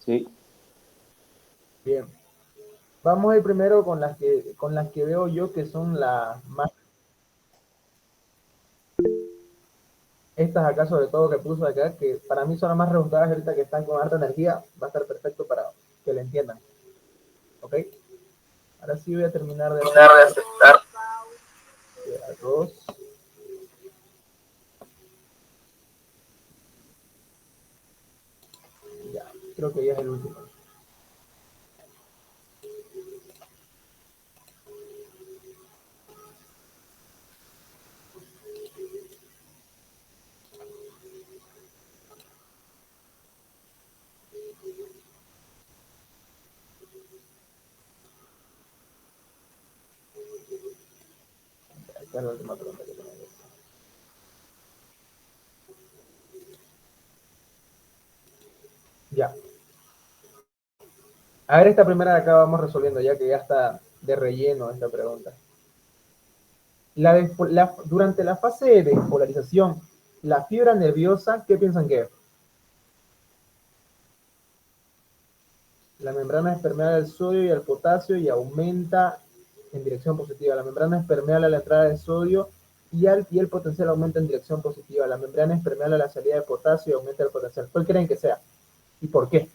Sí. Bien. Vamos a ir primero con las que veo yo que son las más. Estas acá, sobre todo, que puso acá, que para mí son las más rebuscadas ahorita, que están con alta energía, va a estar perfecto para que le entiendan. ¿Ok? Ahora sí voy a terminar de aceptar a todos. Ya, creo que ya es el último. Esta es la última pregunta que tengo. Ya. A ver, esta primera de acá vamos resolviendo, ya que ya está de relleno esta pregunta. Durante la fase de despolarización, la fibra nerviosa, ¿qué piensan que es? La membrana es permeable al sodio y al potasio y aumenta en dirección positiva. La membrana es permeable a la entrada de sodio y el potencial aumenta en dirección positiva. La membrana es permeable a la salida de potasio y aumenta el potencial. ¿Cuál creen que sea? ¿Y por qué?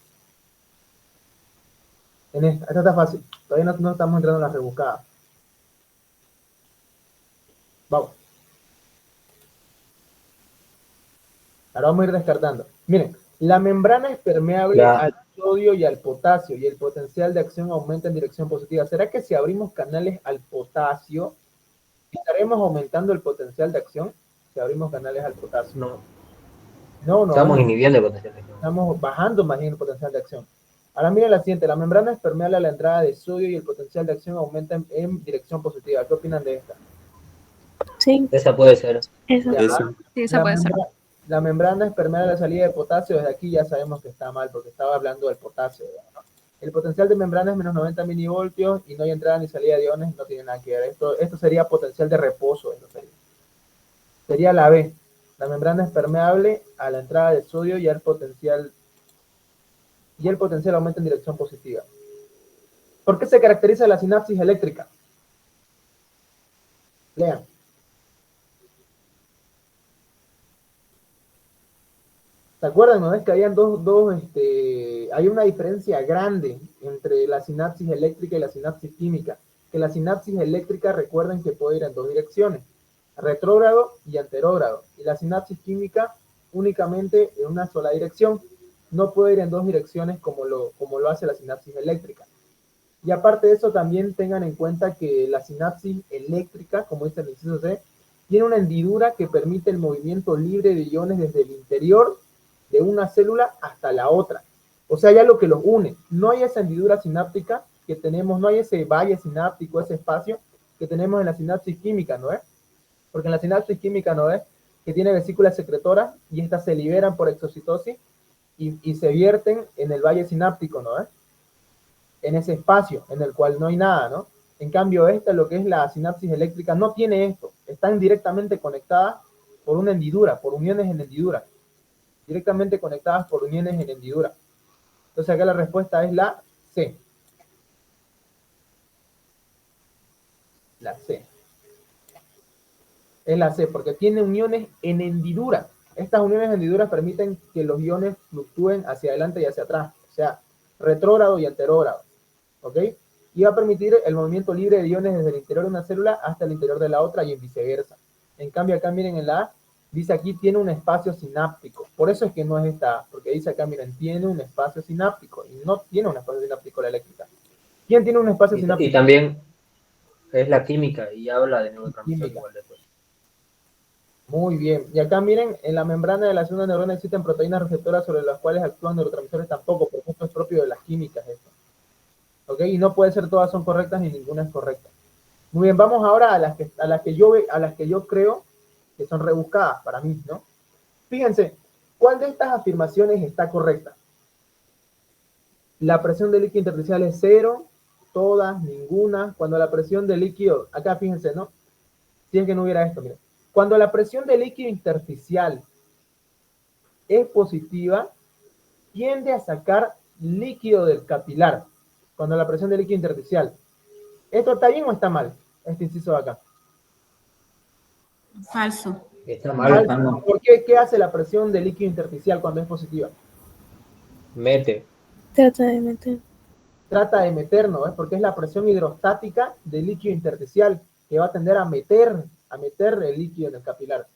Esta está fácil. Todavía no estamos entrando en la rebuscada. Vamos. Ahora vamos a ir descartando. Miren, la membrana es permeable al sodio y al potasio y el potencial de acción aumenta en dirección positiva. ¿Será que si abrimos canales al potasio, estaremos aumentando el potencial de acción? Si abrimos canales al potasio. No. No Estamos vemos. inhibiendo el potencial de acción. Estamos bajando más bien el potencial de acción. Ahora miren la siguiente. La membrana es permeable a la entrada de sodio y el potencial de acción aumenta en dirección positiva. ¿Qué opinan de esta? Sí. Esa puede ser. Eso. Sí, esa puede ser. La membrana es permeable a la salida de potasio. Desde aquí ya sabemos que está mal porque estaba hablando del potasio. ¿No? El potencial de membrana es menos 90 milivoltios y no hay entrada ni salida de iones, no tiene nada que ver. Esto sería potencial de reposo. Sería la B. La membrana es permeable a la entrada de sodio y el potencial aumenta en dirección positiva. ¿Por qué se caracteriza la sinapsis eléctrica? Lean. ¿Se acuerdan? ¿No es que habían hay una diferencia grande entre la sinapsis eléctrica y la sinapsis química? Que la sinapsis eléctrica, recuerden que puede ir en dos direcciones, retrógrado y anterógrado. Y la sinapsis química únicamente en una sola dirección. No puede ir en dos direcciones como lo hace la sinapsis eléctrica. Y aparte de eso, también tengan en cuenta que la sinapsis eléctrica, como dice el inciso C, tiene una hendidura que permite el movimiento libre de iones desde el interior de una célula hasta la otra. O sea, ya lo que los une. No hay esa hendidura sináptica que tenemos, no hay ese valle sináptico, ese espacio que tenemos en la sinapsis química, ¿no es? Porque en la sinapsis química, ¿no es? Que tiene vesículas secretoras y estas se liberan por exocitosis y se vierten en el valle sináptico, ¿no es? En ese espacio en el cual no hay nada, ¿no? En cambio, lo que es la sinapsis eléctrica, no tiene esto. Están directamente conectadas por una hendidura, por uniones en hendidura. Directamente conectadas por uniones en hendidura. Entonces acá la respuesta es la C. La C. Es la C, porque tiene uniones en hendidura. Estas uniones en hendidura permiten que los iones fluctúen hacia adelante y hacia atrás. O sea, retrógrado y anterógrado. ¿Ok? Y va a permitir el movimiento libre de iones desde el interior de una célula hasta el interior de la otra y viceversa. En cambio, acá miren en la A, dice aquí tiene un espacio sináptico. Por eso es que no es esta A, porque dice acá, miren, tiene un espacio sináptico y no tiene un espacio sináptico la eléctrica. ¿Quién tiene un espacio sináptico? Y también es la química y habla de neurotransmisor igual después. Muy bien. Y acá miren, en la membrana de la segunda neurona existen proteínas receptoras sobre las cuales actúan neurotransmisores tampoco, porque esto es propio de las químicas. Esto. ¿Ok? Y no puede ser todas son correctas ni ninguna es correcta. Muy bien, vamos ahora a las que yo creo que son rebuscadas para mí, ¿no? Fíjense, ¿cuál de estas afirmaciones está correcta? La presión del líquido intersticial es cero, todas, ninguna. Cuando la presión del líquido, acá fíjense, ¿no? Si es que no hubiera esto, miren. Cuando la presión del líquido intersticial es positiva, tiende a sacar líquido del capilar, cuando la presión del líquido intersticial. ¿Esto está bien o está mal? Este inciso de acá. Falso. Está mal, Falso. ¿Por qué? ¿Qué hace la presión del líquido intersticial cuando es positiva? Mete. Trata de meter. Trata de meter, ¿no? Porque es la presión hidrostática del líquido intersticial que va a tender a meter el líquido en el capilar.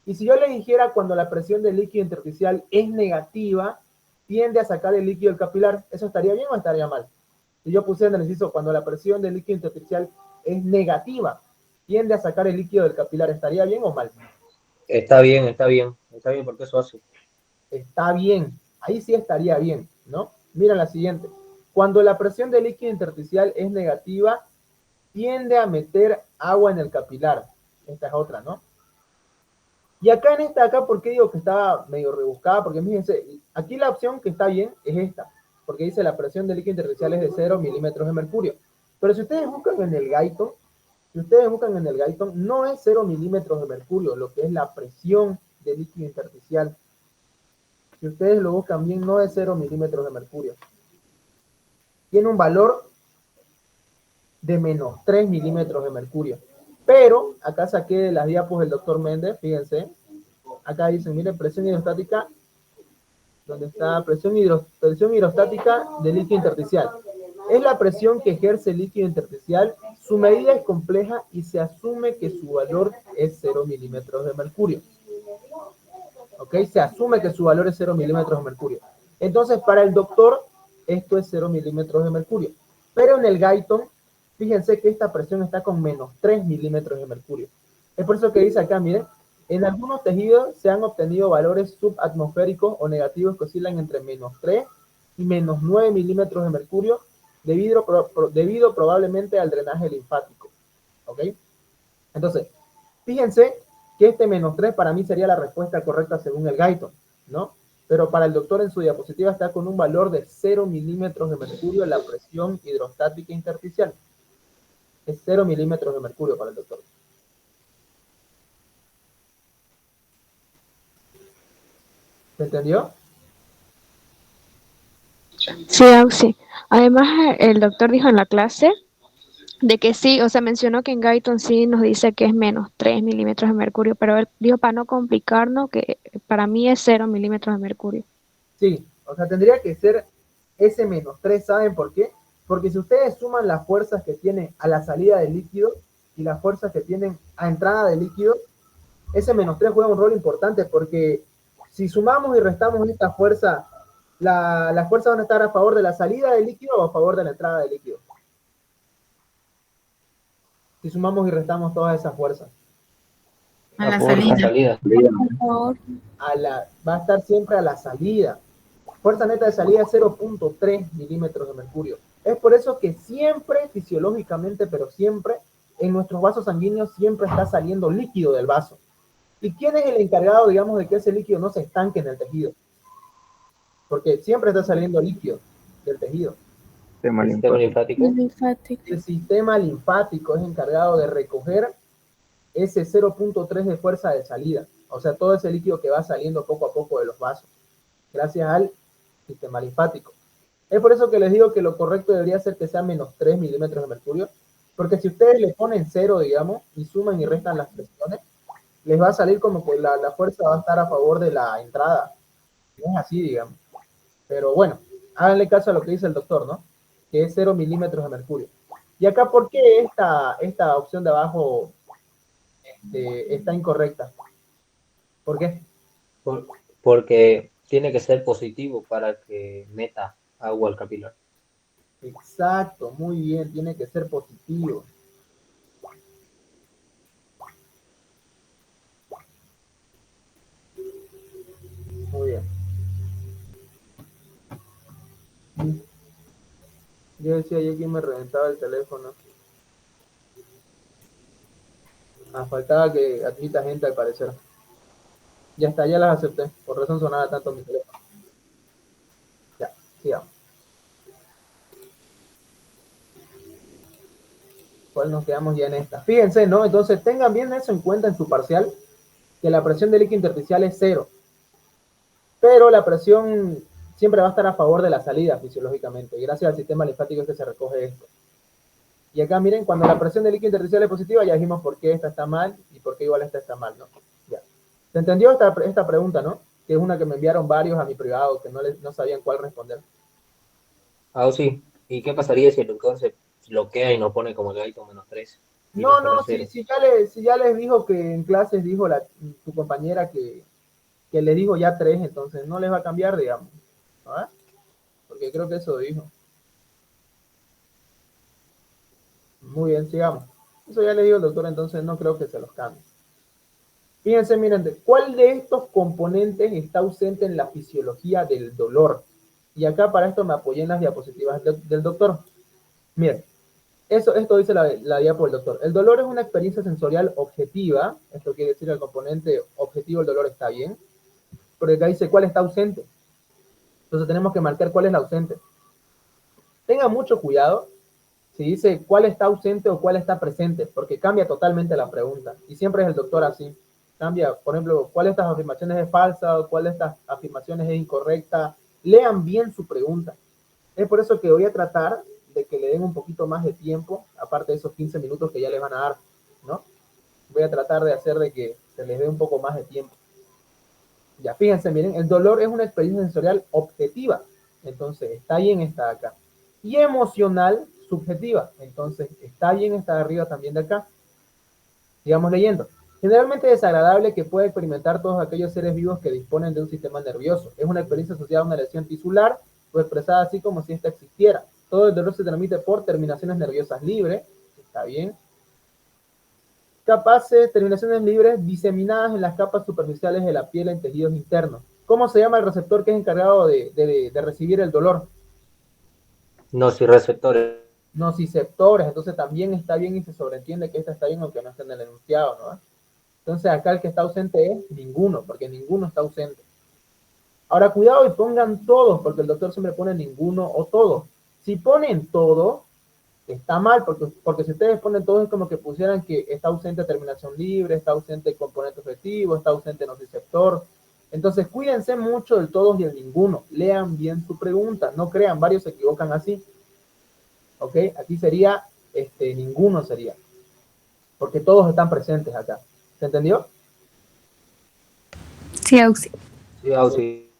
Y si yo le dijera cuando la presión del líquido intersticial es negativa, tiende a sacar el líquido del capilar, ¿eso estaría bien o estaría mal? Si yo pusiera en el inciso cuando la presión del líquido intersticial es negativa, tiende a sacar el líquido del capilar, ¿estaría bien o mal? Está bien, está bien. Está bien porque eso hace. Está bien, ahí sí estaría bien, ¿no? Mira la siguiente. Cuando la presión del líquido intersticial es negativa, tiende a meter agua en el capilar. Esta es otra, ¿no? Y acá en esta, acá, ¿por qué digo que está medio rebuscada? Porque fíjense, aquí la opción que está bien es esta, porque dice la presión del líquido intersticial es de 0 milímetros de mercurio. Pero si ustedes buscan en el Guyton, no es 0 milímetros de mercurio, lo que es la presión del líquido intersticial. Si ustedes lo buscan bien, no es 0 milímetros de mercurio. Tiene un valor de menos 3 milímetros de mercurio. Pero, acá saqué de las diapos del doctor Méndez, fíjense. Acá dicen, miren, presión hidrostática, donde está presión hidrostática del líquido intersticial. Es la presión que ejerce el líquido intersticial, su medida es compleja y se asume que su valor es 0 milímetros de mercurio. ¿Ok? Se asume que su valor es 0 milímetros de mercurio. Entonces, para el doctor, esto es 0 milímetros de mercurio. Pero en el Guyton, fíjense que esta presión está con menos 3 milímetros de mercurio. Es por eso que dice acá, miren, en algunos tejidos se han obtenido valores subatmosféricos o negativos que oscilan entre menos 3 y menos 9 milímetros de mercurio debido probablemente al drenaje linfático. ¿Ok? Entonces, fíjense que este menos 3 para mí sería la respuesta correcta según el Guyton, ¿no? Pero para el doctor en su diapositiva está con un valor de 0 milímetros de mercurio la presión hidrostática intersticial. Es 0 milímetros de mercurio para el doctor. ¿Se entendió? Sí, sí. Además, el doctor dijo en la clase de que sí, o sea, mencionó que en Guyton sí nos dice que es menos 3 milímetros de mercurio, pero él dijo para no complicarnos que para mí es 0 milímetros de mercurio. Sí, o sea, tendría que ser ese menos 3, ¿saben por qué? Porque si ustedes suman las fuerzas que tienen a la salida del líquido y las fuerzas que tienen a entrada del líquido, ese menos 3 juega un rol importante porque si sumamos y restamos esta fuerza, las fuerzas van a estar a favor de la salida del líquido o a favor de la entrada del líquido. Si sumamos y restamos todas esas fuerzas. A la salida. Va a estar siempre a la salida. Fuerza neta de salida es 0.3 milímetros de mercurio. Es por eso que siempre, fisiológicamente, pero siempre, en nuestros vasos sanguíneos siempre está saliendo líquido del vaso. ¿Y quién es el encargado, digamos, de que ese líquido no se estanque en el tejido? Porque siempre está saliendo líquido del tejido. El sistema linfático. El sistema linfático es encargado de recoger ese 0.3 de fuerza de salida. O sea, todo ese líquido que va saliendo poco a poco de los vasos. Gracias al sistema linfático. Es por eso que les digo que lo correcto debería ser que sea menos 3 milímetros de mercurio. Porque si ustedes le ponen 0, digamos, y suman y restan las presiones, les va a salir como que la fuerza va a estar a favor de la entrada. No es así, digamos. Pero bueno, háganle caso a lo que dice el doctor, ¿no? Que es 0 milímetros de mercurio. Y acá, ¿por qué esta opción de abajo está incorrecta? ¿Por qué? Porque tiene que ser positivo para que meta agua al capilar. Exacto, muy bien, tiene que ser positivo. Muy bien. Yo decía yo que me reventaba el teléfono. Faltaba que admita gente al parecer. Ya está, ya las acepté. Por razón sonaba tanto mi teléfono. Ya, sigamos. ¿Cuál nos quedamos ya en esta? Fíjense, ¿no? Entonces tengan bien eso en cuenta en su parcial, que la presión del líquido intersticial es 0. Pero la presión siempre va a estar a favor de la salida fisiológicamente. Y gracias al sistema linfático es que se recoge esto. Y acá miren, cuando la presión del líquido intersticial es positiva, ya dijimos por qué esta está mal y por qué igual esta está mal, ¿no? Ya. ¿Se entendió esta pregunta, no? Que es una que me enviaron varios a mi privado que no sabían cuál responder. Ah, sí. ¿Y qué pasaría si el doctor se bloquea y no pone como el gaito -3? Y No, lo pone si 0. si ya les dijo que en clases dijo tu compañera que le dijo ya 3, entonces no les va a cambiar, digamos. ¿Ah? Porque creo que eso dijo. Muy bien, sigamos. Eso ya le dijo el doctor, entonces no creo que se los cambie. Fíjense, miren, ¿cuál de estos componentes está ausente en la fisiología del dolor? Y acá para esto me apoyé en las diapositivas del doctor. Miren, esto dice la diapo del doctor. El dolor es una experiencia sensorial objetiva. Esto quiere decir que el componente objetivo del dolor está bien. Pero acá dice cuál está ausente. Entonces tenemos que marcar cuál es la ausente. Tengan mucho cuidado si dice cuál está ausente o cuál está presente, porque cambia totalmente la pregunta. Y siempre es el doctor así. Cambia, por ejemplo, cuál de estas afirmaciones es falsa o cuál de estas afirmaciones es incorrecta. Lean bien su pregunta. Es por eso que voy a tratar de que le den un poquito más de tiempo, aparte de esos 15 minutos que ya les van a dar, ¿no? Voy a tratar de hacer de que se les dé un poco más de tiempo. Ya, fíjense, miren, el dolor es una experiencia sensorial objetiva, entonces está bien esta de acá. Y emocional, subjetiva, entonces está bien esta de arriba también de acá. Sigamos leyendo. Generalmente desagradable que puede experimentar todos aquellos seres vivos que disponen de un sistema nervioso. Es una experiencia asociada a una lesión tisular o expresada así como si esta existiera. Todo el dolor se transmite por terminaciones nerviosas libres, está bien. Capaces, terminaciones libres diseminadas en las capas superficiales de la piel en tejidos internos. ¿Cómo se llama el receptor que es encargado de recibir el dolor? Nociceptores. Nociceptores, entonces también está bien y se sobreentiende que esta está bien aunque no esté en el enunciado, ¿no? Entonces acá el que está ausente es ninguno, porque ninguno está ausente. Ahora cuidado y pongan todos, porque el doctor siempre pone ninguno o todo. Si ponen todo, está mal, porque si ustedes ponen todo es como que pusieran que está ausente terminación libre, está ausente componente objetivo, está ausente nociceptor. Entonces cuídense mucho del todos y el ninguno. Lean bien su pregunta, no crean, varios se equivocan así. ¿Ok? Aquí sería, ninguno sería. Porque todos están presentes acá. ¿Se entendió? Sí, Auxi. Sí, sí.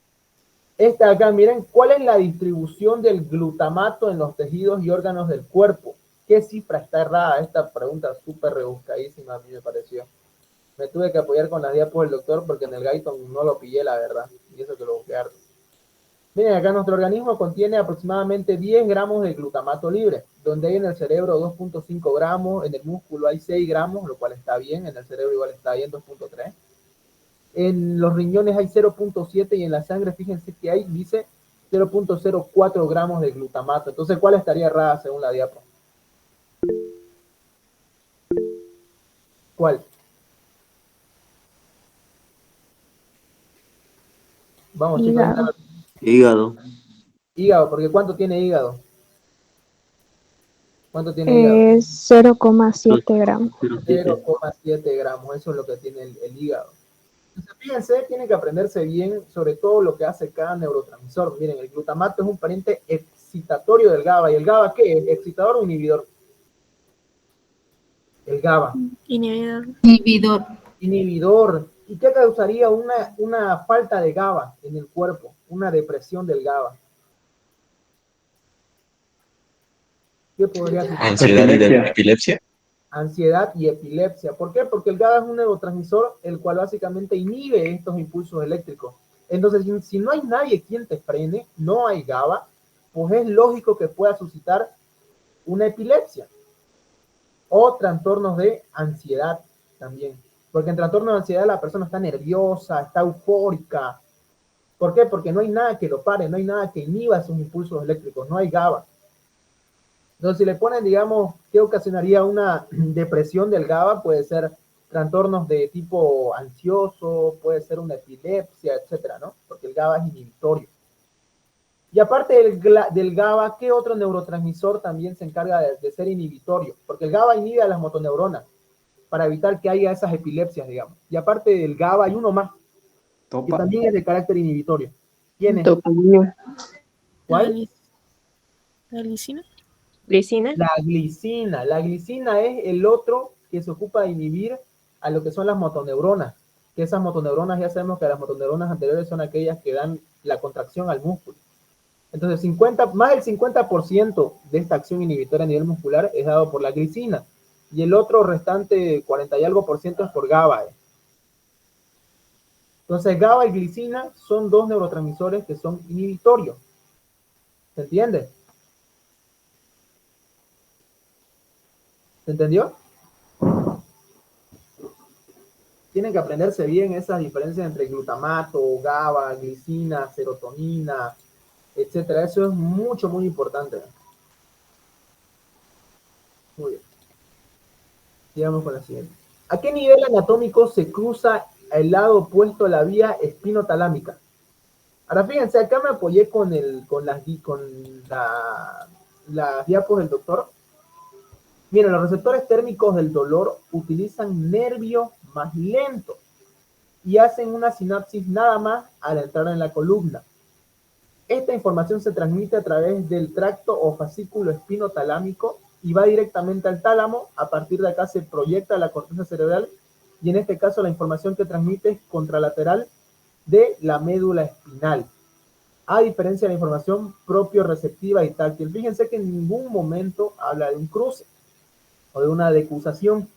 Esta acá, miren, ¿cuál es la distribución del glutamato en los tejidos y órganos del cuerpo? ¿Qué cifra está errada? Esta pregunta súper rebuscadísima a mí me pareció. Me tuve que apoyar con las diapos del doctor porque en el Guyton no lo pillé, la verdad. Y eso que lo busqué harto. Miren, acá nuestro organismo contiene aproximadamente 10 gramos de glutamato libre, donde hay en el cerebro 2.5 gramos, en el músculo hay 6 gramos, lo cual está bien, en el cerebro igual está bien, 2.3. En los riñones hay 0.7 y en la sangre, fíjense que hay, dice 0.04 gramos de glutamato. Entonces, ¿cuál estaría errada según la diapo? ¿Cuál? Vamos, Hígado. chicos. Hígado. Hígado, porque ¿cuánto tiene hígado? ¿Cuánto tiene hígado? 0,7 gramos. 0,7 gramos, eso es lo que tiene el hígado. Entonces, fíjense, tienen que aprenderse bien sobre todo lo que hace cada neurotransmisor. Miren, el glutamato es un pariente excitatorio del GABA. ¿Y el GABA qué es? ¿Excitador o inhibidor? El GABA. Inhibidor. Inhibidor. ¿Y qué causaría una falta de GABA en el cuerpo? Una depresión del GABA. ¿Qué podría ser? ¿Ansiedad y epilepsia? Ansiedad y epilepsia. ¿Por qué? Porque el GABA es un neurotransmisor el cual básicamente inhibe estos impulsos eléctricos. Entonces, si no hay nadie quien te frene, no hay GABA, pues es lógico que pueda suscitar una epilepsia o trastornos de ansiedad también. Porque en trastornos de ansiedad la persona está nerviosa, está eufórica. ¿Por qué? Porque no hay nada que lo pare, no hay nada que inhiba esos impulsos eléctricos, no hay GABA. Entonces, si le ponen, digamos, ¿qué ocasionaría una depresión del GABA? Puede ser trastornos de tipo ansioso, puede ser una epilepsia, etcétera, ¿no? Porque el GABA es inhibitorio. Y aparte del GABA, ¿qué otro neurotransmisor también se encarga de ser inhibitorio? Porque el GABA inhibe a las motoneuronas para evitar que haya esas epilepsias, digamos. Y aparte del GABA hay uno más, que también es de carácter inhibitorio. ¿Quién es? Dopamina. ¿Cuál? ¿La glicina? Glicina. La glicina. La glicina es el otro que se ocupa de inhibir a lo que son las motoneuronas. Que esas motoneuronas, ya sabemos que las motoneuronas anteriores son aquellas que dan la contracción al músculo. Entonces, más del 50% de esta acción inhibitoria a nivel muscular es dado por la glicina. Y el otro restante, 40 y algo por ciento, es por GABA. Entonces, GABA y glicina son dos neurotransmisores que son inhibitorios. ¿Se entiende? ¿Se entendió? Tienen que aprenderse bien esas diferencias entre glutamato, GABA, glicina, serotonina, etcétera. Eso es muy importante. Muy bien. Sigamos con la siguiente. ¿A qué nivel anatómico se cruza el lado opuesto a la vía espinotalámica? Ahora fíjense, acá me apoyé con las diapos del doctor. Miren, los receptores térmicos del dolor utilizan nervios más lentos y hacen una sinapsis nada más al entrar en la columna. Esta información se transmite a través del tracto o fascículo espinotalámico y va directamente al tálamo. A partir de acá se proyecta a la corteza cerebral y en este caso la información que transmite es contralateral de la médula espinal, a diferencia de la información propio-receptiva y táctil. Fíjense que en ningún momento habla de un cruce o de una decusación.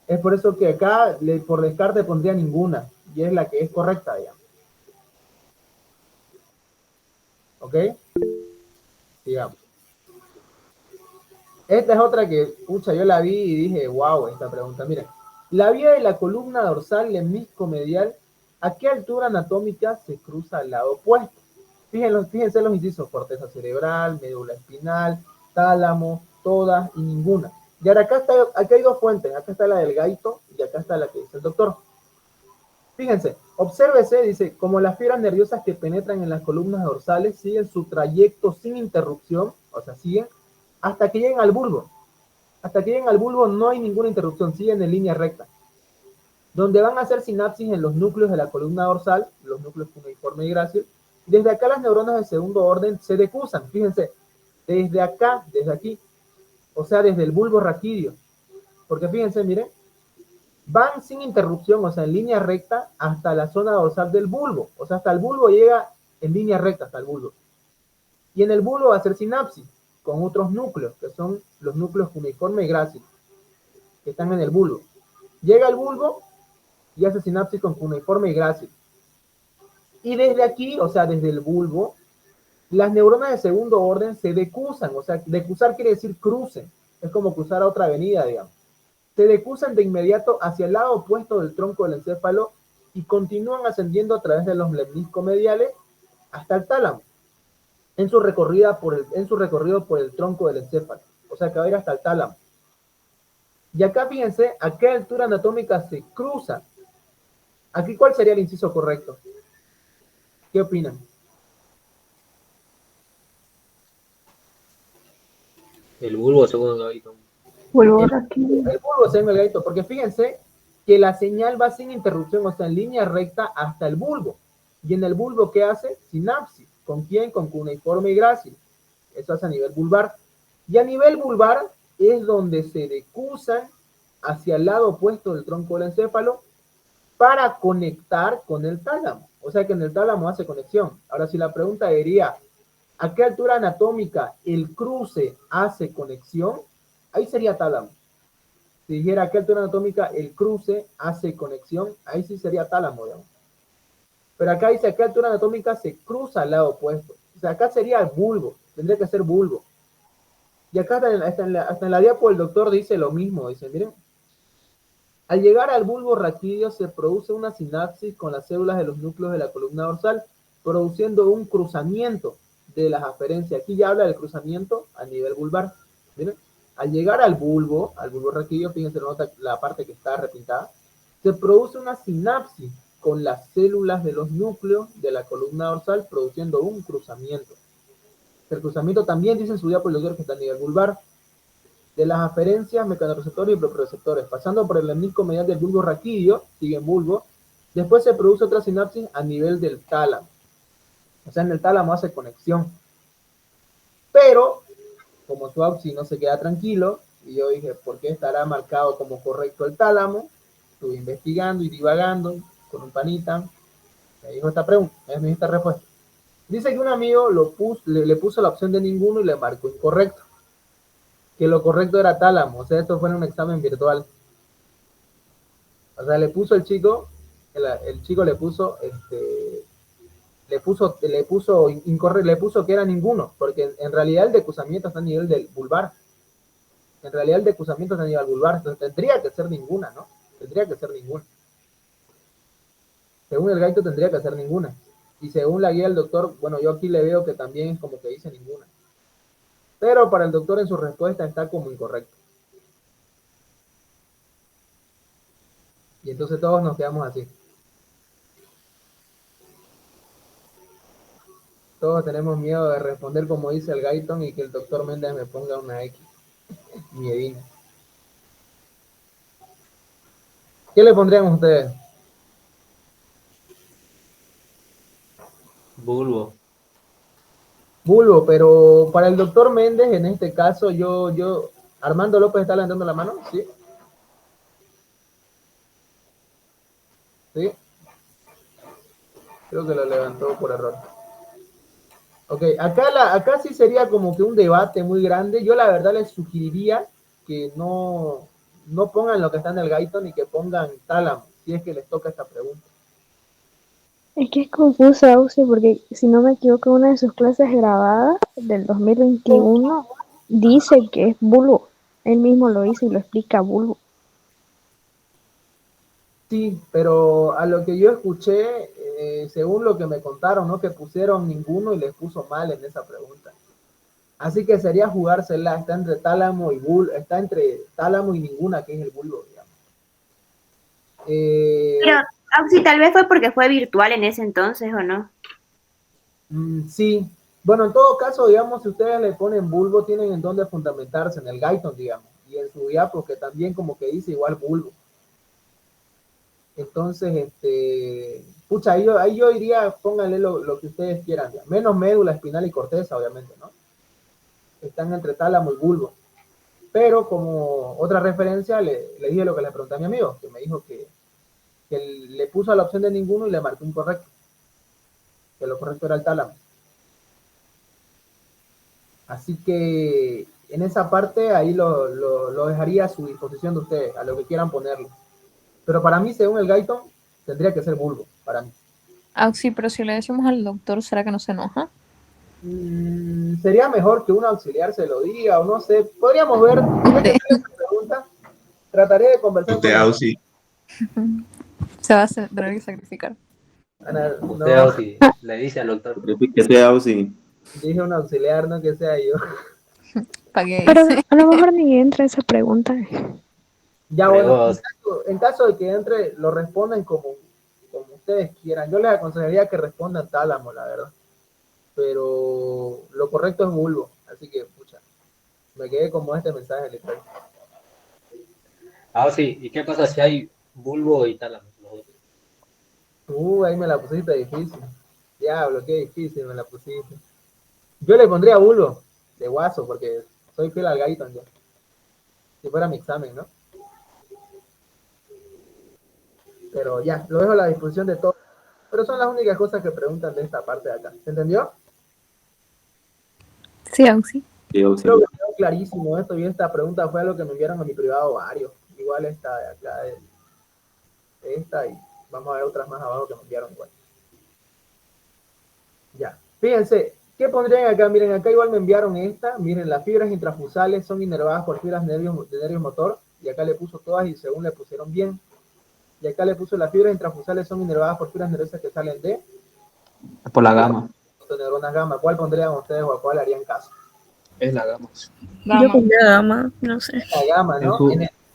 Es por eso que acá por descarte pondría ninguna, y es la que es correcta, digamos. ¿Ok? Digamos. Esta es otra que, pucha, yo la vi y dije, wow, esta pregunta. Miren, la vía de la columna dorsal lemniscomedial, ¿a qué altura anatómica se cruza al lado opuesto? Fíjense los incisos: corteza cerebral, médula espinal, tálamo, todas y ninguna. Y ahora acá hay dos fuentes, acá está la del Gaito y acá está la que dice el doctor. Fíjense, obsérvese, dice, como las fibras nerviosas que penetran en las columnas dorsales siguen su trayecto sin interrupción, o sea, siguen hasta que lleguen al bulbo. Hasta que lleguen al bulbo no hay ninguna interrupción, siguen en línea recta. Donde van a hacer sinapsis en los núcleos de la columna dorsal, los núcleos cuneiforme y grácil. Desde acá las neuronas de segundo orden se decusan, fíjense, desde acá, desde aquí, o sea, desde el bulbo raquídeo. Porque fíjense, miren, van sin interrupción, o sea, en línea recta, hasta la zona dorsal del bulbo. O sea, hasta el bulbo llega en línea recta, hasta el bulbo. Y en el bulbo va a hacer sinapsis con otros núcleos, que son los núcleos cuneiforme y grácil, que están en el bulbo. Llega al bulbo y hace sinapsis con cuneiforme y grácil. Y desde aquí, o sea, desde el bulbo, las neuronas de segundo orden se decusan, o sea, decusar quiere decir cruce, es como cruzar a otra avenida, digamos. Se decusan de inmediato hacia el lado opuesto del tronco del encéfalo y continúan ascendiendo a través de los lemniscomediales hasta el tálamo, en su recorrido por el tronco del encéfalo, o sea, que va a ir hasta el tálamo. Y acá fíjense, ¿a qué altura anatómica se cruza? Aquí, ¿cuál sería el inciso correcto? ¿Qué opinan? El bulbo según el Gaito. Bulbo raquídeo. El bulbo según el Gaito, porque fíjense que la señal va sin interrupción, o sea, en línea recta hasta el bulbo. Y en el bulbo, ¿qué hace? Sinapsis. ¿Con quién? Con cuneiforme y grácil. Eso hace a nivel vulvar. Y a nivel vulvar es donde se decusan hacia el lado opuesto del tronco del encéfalo para conectar con el tálamo. O sea que en el tálamo hace conexión. Ahora, si la pregunta diría, ¿a qué altura anatómica el cruce hace conexión? Ahí sería tálamo. Si dijera, ¿a qué altura anatómica el cruce hace conexión? Ahí sí sería tálamo, digamos. Pero acá dice, ¿a qué altura anatómica se cruza al lado opuesto? O sea, acá sería el bulbo. Tendría que ser bulbo. Y acá hasta en la diapo el doctor dice lo mismo. Dice, miren, al llegar al bulbo raquídeo se produce una sinapsis con las células de los núcleos de la columna dorsal, produciendo un cruzamiento de las aferencias. Aquí ya habla del cruzamiento a nivel vulvar. Miren, al llegar al bulbo raquídeo, fíjense la parte que está repintada, se produce una sinapsis con las células de los núcleos de la columna dorsal, produciendo un cruzamiento. El cruzamiento también dice en su diapo el doctor que está a nivel vulvar. De las aferencias, mecanorreceptores y proprioceptores, pasando por el lemnisco medial del bulbo raquídeo, sigue en bulbo, Después se produce otra sinapsis a nivel del tálamo. O sea, en el tálamo hace conexión. Pero, como su AUXI no se queda tranquilo, y yo dije, ¿por qué estará marcado como correcto el tálamo? Estuve investigando y divagando con un panita. Me dijo esta pregunta, me dijo esta respuesta. Dice que un amigo le puso la opción de ninguno y le marcó incorrecto. Que lo correcto era tálamo. O sea, esto fue en un examen virtual. O sea, le puso el chico le puso, incorrecto, le puso que era ninguno, porque en realidad el decusamiento está a nivel del vulvar. En realidad el decusamiento está a nivel vulvar, entonces tendría que ser ninguna, ¿no? Tendría que ser ninguna. Según el gaito tendría que ser ninguna. Y según la guía del doctor, bueno, yo aquí le veo que también es como que dice ninguna. Pero para el doctor en su respuesta está como incorrecto. Y entonces todos nos quedamos así. Todos tenemos miedo de responder como dice el Gaiton y que el doctor Méndez me ponga una X. Miedina. ¿Qué le pondrían ustedes? Bulbo. Bulbo, pero para el doctor Méndez, en este caso, Armando López está levantando la mano, ¿sí? ¿Sí? Creo que lo levantó por error. Ok, acá sí sería como que un debate muy grande. Yo la verdad les sugeriría que no pongan lo que está en el Gaiton y que pongan tálamo, si es que les toca esta pregunta. Es que es confusa, Auxi, porque si no me equivoco, una de sus clases grabadas del 2021 dice que es bulbo. Él mismo lo dice y lo explica bulbo. Sí, pero a lo que yo escuché, según lo que me contaron, ¿no? Que pusieron ninguno y les puso mal en esa pregunta. Así que sería jugársela, está entre tálamo y bulbo, está entre tálamo y ninguna, que es el bulbo, digamos. Pero, Auxi, tal vez fue porque fue virtual en ese entonces, ¿o no? Sí. Bueno, en todo caso, digamos, si ustedes le ponen bulbo, tienen en dónde fundamentarse, en el Gaiton, digamos, y en su diapo, que también como que dice igual bulbo. Entonces, pucha, ahí yo diría, pónganle lo que ustedes quieran, ya. Menos médula espinal y corteza, obviamente, ¿no? Están entre tálamo y bulbo. Pero como otra referencia, le dije lo que le pregunté a mi amigo, que me dijo que le puso la opción de ninguno y le marcó incorrecto. Que lo correcto era el tálamo. Así que en esa parte ahí lo dejaría a su disposición de ustedes, a lo que quieran ponerlo. Pero para mí, según el Gaiton, tendría que ser bulbo, para mí. Auxi, pero si le decimos al doctor, ¿será que no se enoja? Sería mejor que un auxiliar se lo diga, o no sé. Podríamos ver, ya que tengo esta pregunta, trataré de conversar Usted, Auxi. Se va a tener que sacrificar. Ana, Usted, no, Auxi, le dice al doctor. Que sea Auxi. dije un auxiliar, no que sea yo. ¿Para qué Pero dice? a lo mejor ni entra esa pregunta. Ya, Luego, bueno, en caso de que entre, lo respondan como ustedes quieran. Yo les aconsejaría que respondan tálamo, la verdad. Pero lo correcto es bulbo. Así que, pucha, me quedé como este mensaje literal. sí, ¿y qué pasa si hay bulbo y tálamo? Ahí me la pusiste difícil. Diablo, qué difícil me la pusiste. Yo le pondría bulbo de guaso, porque soy fiel al Gaiton ya. Si fuera mi examen, ¿no? Pero ya, lo dejo a la disposición de todos. Pero son las únicas cosas que preguntan de esta parte de acá. ¿Se entendió? Sí, Auxi. Sí, Auxi. Creo que quedó clarísimo esto y esta pregunta fue algo que me enviaron a mi privado varios. Igual esta de acá, esta y vamos a ver otras más abajo que me enviaron igual. Ya, fíjense, ¿qué pondrían acá? Miren, acá igual me enviaron esta. Miren, las fibras intrafusales son inervadas por fibras de nervio motor. Y acá le puso todas y según le pusieron bien. Y acá le puso las fibras intrafusales son inervadas por fibras nerviosas que salen de... Por la gama. Neuronas gamma. ¿Cuál pondrían ustedes o a cuál harían caso? Es la gama. Vamos. Yo pondría gama, no sé. La gamma, ¿no?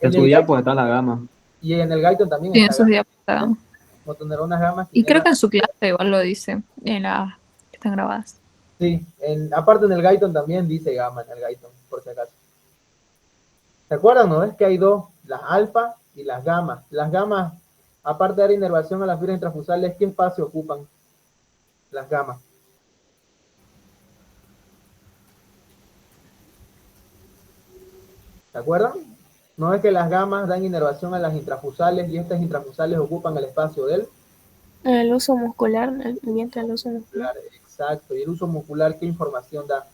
En su diapo está la gama. Y en el Gaiton también Sí, en está sus gamma. diapositivas. Motoneuronas gamma. Y creo que en su clase igual lo dice, en las que están grabadas. Sí, aparte en el Gaiton también dice gamma en el Gaiton, por si acaso. ¿Se acuerdan, no? Es que hay dos, las alfa y las gamas. Las gamas Aparte de dar inervación a las fibras intrafusales, ¿qué espacio ocupan las gamas? ¿Se acuerdan? No es que las gamas dan inervación a las intrafusales y estas intrafusales ocupan el espacio del El uso muscular, el vientre del uso muscular. exacto. Y el uso muscular, ¿qué información da?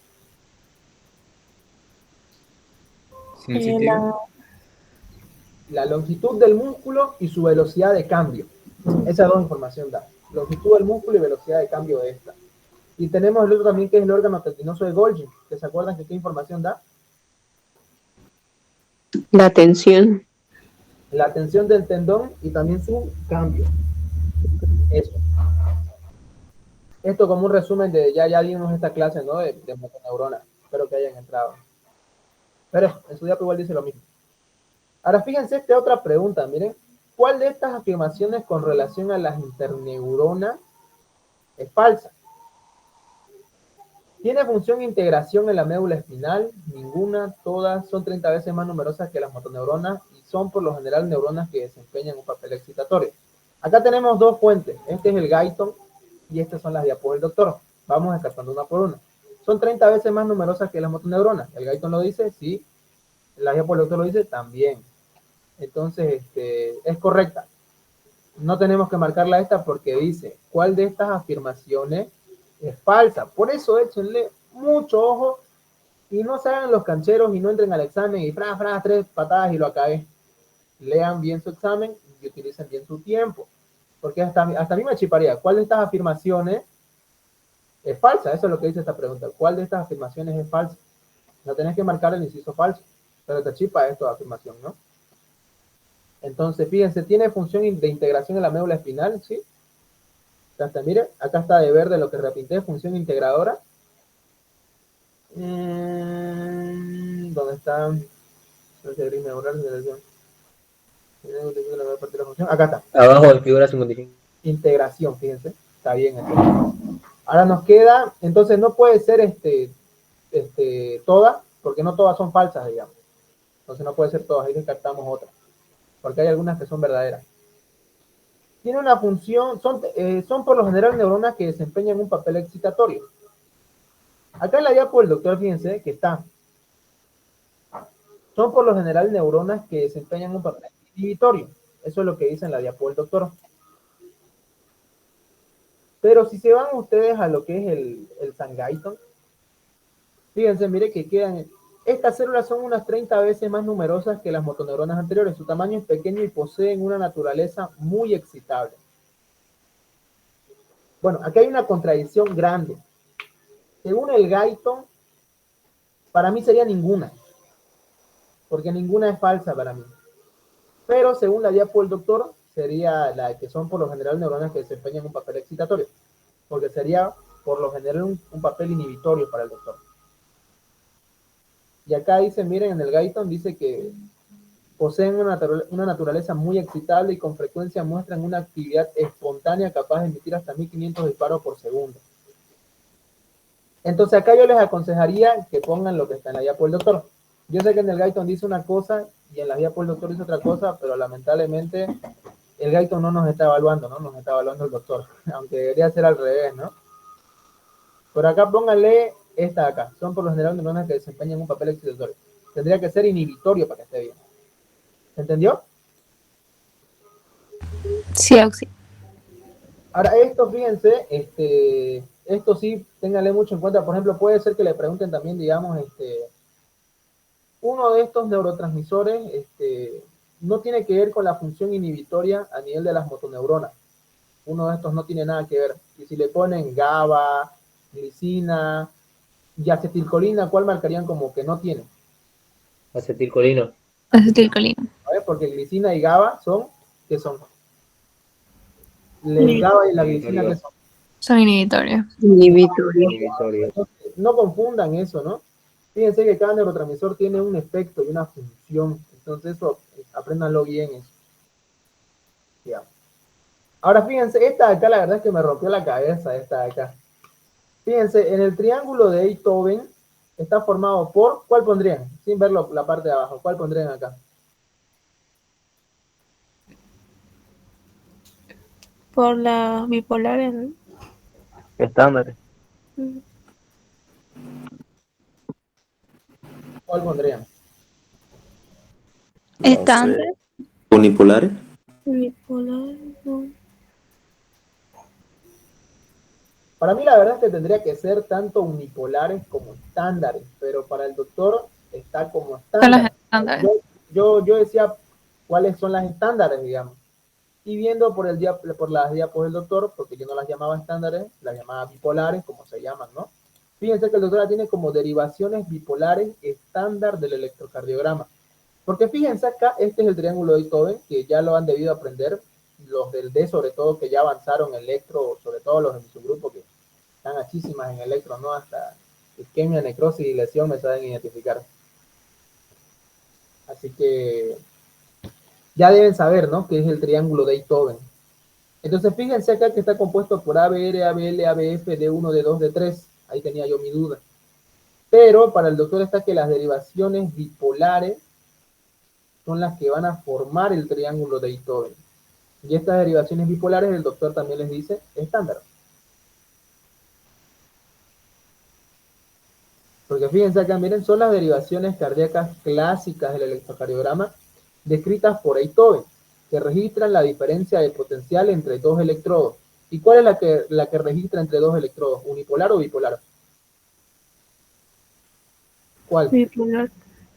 La, La longitud del músculo y su velocidad de cambio. Esas dos información da. Longitud del músculo y velocidad de cambio de esta. Y tenemos el otro también que es el órgano tendinoso de Golgi, que se acuerdan que qué información da. La tensión. La tensión del tendón y también su cambio. Eso. Esto como un resumen de, ya dimos esta clase, ¿no? De motoneuronas. Espero que hayan entrado. Pero en su diapo igual dice lo mismo. Ahora fíjense esta otra pregunta, miren. ¿Cuál de estas afirmaciones con relación a las interneuronas es falsa? ¿Tiene función de integración en la médula espinal? Ninguna, todas son 30 veces más numerosas que las motoneuronas y son por lo general neuronas que desempeñan un papel excitatorio. Acá tenemos dos fuentes. Este es el Guyton y estas son las diapos del doctor. Vamos descartando una por una. Son 30 veces más numerosas que las motoneuronas. El Guyton lo dice, sí. La diapos del doctor lo dice, también. Entonces, es correcta. No tenemos que marcarla esta porque dice, ¿cuál de estas afirmaciones es falsa? Por eso échenle mucho ojo y no se hagan los cancheros y no entren al examen y tres patadas y lo acabé. Lean bien su examen y utilicen bien su tiempo. Porque hasta a mí me chiparía. ¿Cuál de estas afirmaciones es falsa? Eso es lo que dice esta pregunta. ¿Cuál de estas afirmaciones es falsa? No tenés que marcar el inciso falso, pero te chipa esto de afirmación, ¿no? Entonces, fíjense, tiene función de integración en la médula espinal, ¿sí? Hasta, miren, acá está de verde lo que repinté, función integradora. ¿Dónde está? Acá está. Abajo de figura 55. Integración, fíjense. Está bien. Ahora nos queda, entonces no puede ser todas, porque no todas son falsas, digamos. Entonces no puede ser todas, ahí descartamos otras. Porque hay algunas que son verdaderas. Tiene una función, son por lo general neuronas que desempeñan un papel excitatorio. Acá en la diapo del doctor, fíjense que está. Son por lo general neuronas que desempeñan un papel inhibitorio. Eso es lo que dice en la diapo del doctor. Pero si se van ustedes a lo que es el Sangaiton, fíjense, mire que quedan. Estas células son unas 30 veces más numerosas que las motoneuronas anteriores. Su tamaño es pequeño y poseen una naturaleza muy excitable. Bueno, aquí hay una contradicción grande. Según el Guyton, para mí sería ninguna. Porque ninguna es falsa para mí. Pero según la diapo del doctor, sería la que son por lo general neuronas que desempeñan un papel excitatorio. Porque sería por lo general un papel inhibitorio para el doctor. Y acá dice, miren, en el Guyton dice que poseen una naturaleza muy excitable y con frecuencia muestran una actividad espontánea capaz de emitir hasta 1500 disparos por segundo. Entonces acá yo les aconsejaría que pongan lo que está en la diapo del doctor. Yo sé que en el Guyton dice una cosa y en la diapo del doctor dice otra cosa, pero lamentablemente el Guyton no nos está evaluando, ¿no? Nos está evaluando el doctor, aunque debería ser al revés, ¿no? Por acá pónganle esta de acá. Son por lo general neuronas que desempeñan un papel excitatorio. Tendría que ser inhibitorio para que esté bien. ¿Se entendió? Sí, Auxi. Ahora, esto, fíjense, esto sí, ténganle mucho en cuenta. Por ejemplo, puede ser que le pregunten también, digamos, uno de estos neurotransmisores no tiene que ver con la función inhibitoria a nivel de las motoneuronas. Uno de estos no tiene nada que ver. Y si le ponen GABA, glicina y acetilcolina, ¿cuál marcarían como que no tiene? Acetilcolina. Acetilcolina. A ver, porque glicina y GABA son, ¿qué son? El GABA y la glicina, ¿qué son? Son inhibitorios. Inhibitorio. Entonces, no confundan eso, ¿no? Fíjense que cada neurotransmisor tiene un efecto y una función. Entonces, eso, apréndanlo bien eso. Ya. Ahora, fíjense, esta de acá, la verdad es que me rompió la cabeza, esta de acá. Fíjense, en el triángulo de Einthoven está formado por, ¿cuál pondrían? Sin ver la parte de abajo, ¿cuál pondrían acá? Por las bipolares, ¿no? Estándares. Mm. ¿Cuál pondrían? Estándar. ¿Unipolares? Bipolar, no. Para mí la verdad es que tendría que ser tanto unipolares como estándares, pero para el doctor está como Son las estándar. estándares. Yo decía cuáles son las estándares, digamos. Y viendo por las diapos del doctor, porque yo no las llamaba estándares, las llamaba bipolares, como se llaman, ¿no? Fíjense que el doctor la tiene como derivaciones bipolares estándar del electrocardiograma. Porque fíjense acá, este es el triángulo de Beethoven, que ya lo han debido aprender, los del D sobre todo, que ya avanzaron en electro, sobre todo los de su grupo, que están achísimas en electro, ¿no? Hasta isquemia, necrosis y lesión me saben identificar. Así que ya deben saber, ¿no? Que es el triángulo de Beethoven. Entonces, fíjense acá que está compuesto por ABR, ABL, ABF, D1, D2, D3. Ahí tenía yo mi duda. Pero para el doctor está que las derivaciones bipolares son las que van a formar el triángulo de Beethoven. Y estas derivaciones bipolares el doctor también les dice estándar. Porque fíjense acá, miren, son las derivaciones cardíacas clásicas del electrocardiograma descritas por Beethoven, que registran la diferencia de potencial entre dos electrodos. ¿Y cuál es la que registra entre dos electrodos? ¿Unipolar o bipolar? ¿Cuál? Bipolar.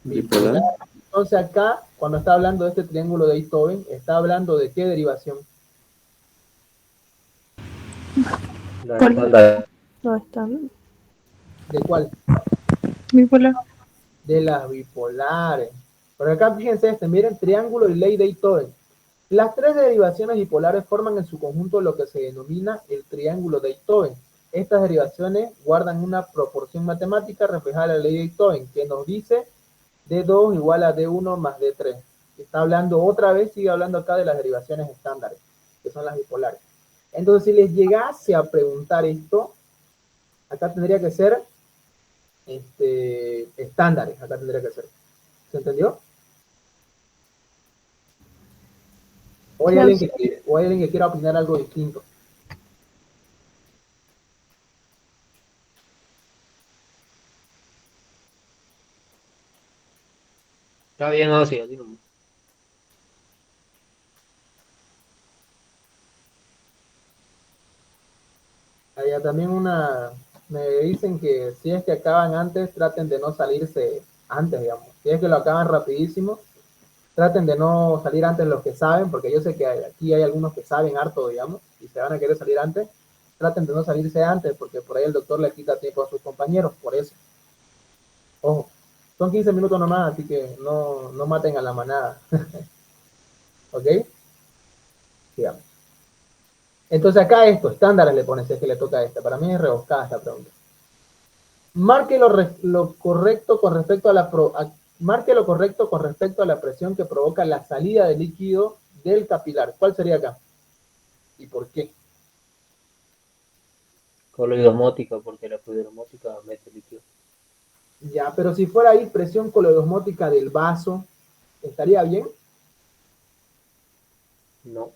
Bipolar. Entonces acá, cuando está hablando de este triángulo de Beethoven, está hablando de qué derivación. La estándar. No están. ¿De cuál? Bipolar. De las bipolares. Por acá fíjense miren, triángulo y ley de Beethoven. Las tres derivaciones bipolares forman en su conjunto lo que se denomina el triángulo de Beethoven. Estas derivaciones guardan una proporción matemática reflejada en la ley de Beethoven, que nos dice D2 igual a D1 más D3. Está hablando otra vez, sigue hablando acá de las derivaciones estándares, que son las bipolares. Entonces, si les llegase a preguntar esto, acá tendría que ser estándares, acá tendría que ser. ¿Se entendió? ¿O hay alguien que quiera opinar algo distinto? Está bien, así no. Allá también me dicen que si es que acaban antes, traten de no salirse antes, digamos. Si es que lo acaban rapidísimo, traten de no salir antes los que saben, porque yo sé que aquí hay algunos que saben harto, digamos, y se van a querer salir antes. Traten de no salirse antes, porque por ahí el doctor le quita tiempo a sus compañeros, por eso. Ojo, son 15 minutos nomás, así que no maten a la manada. ¿Ok? Digamos. Entonces acá estándares le ponen, si es que le toca a esta. Para mí es rebuscada esta pregunta. Marque lo correcto con respecto a marque lo correcto con respecto a la presión que provoca la salida de líquido del capilar. ¿Cuál sería acá? ¿Y por qué? Coloidosmótica, porque la fluidosmótica mete líquido. Ya, pero si fuera ahí presión coloidosmótica del vaso, ¿estaría bien? No.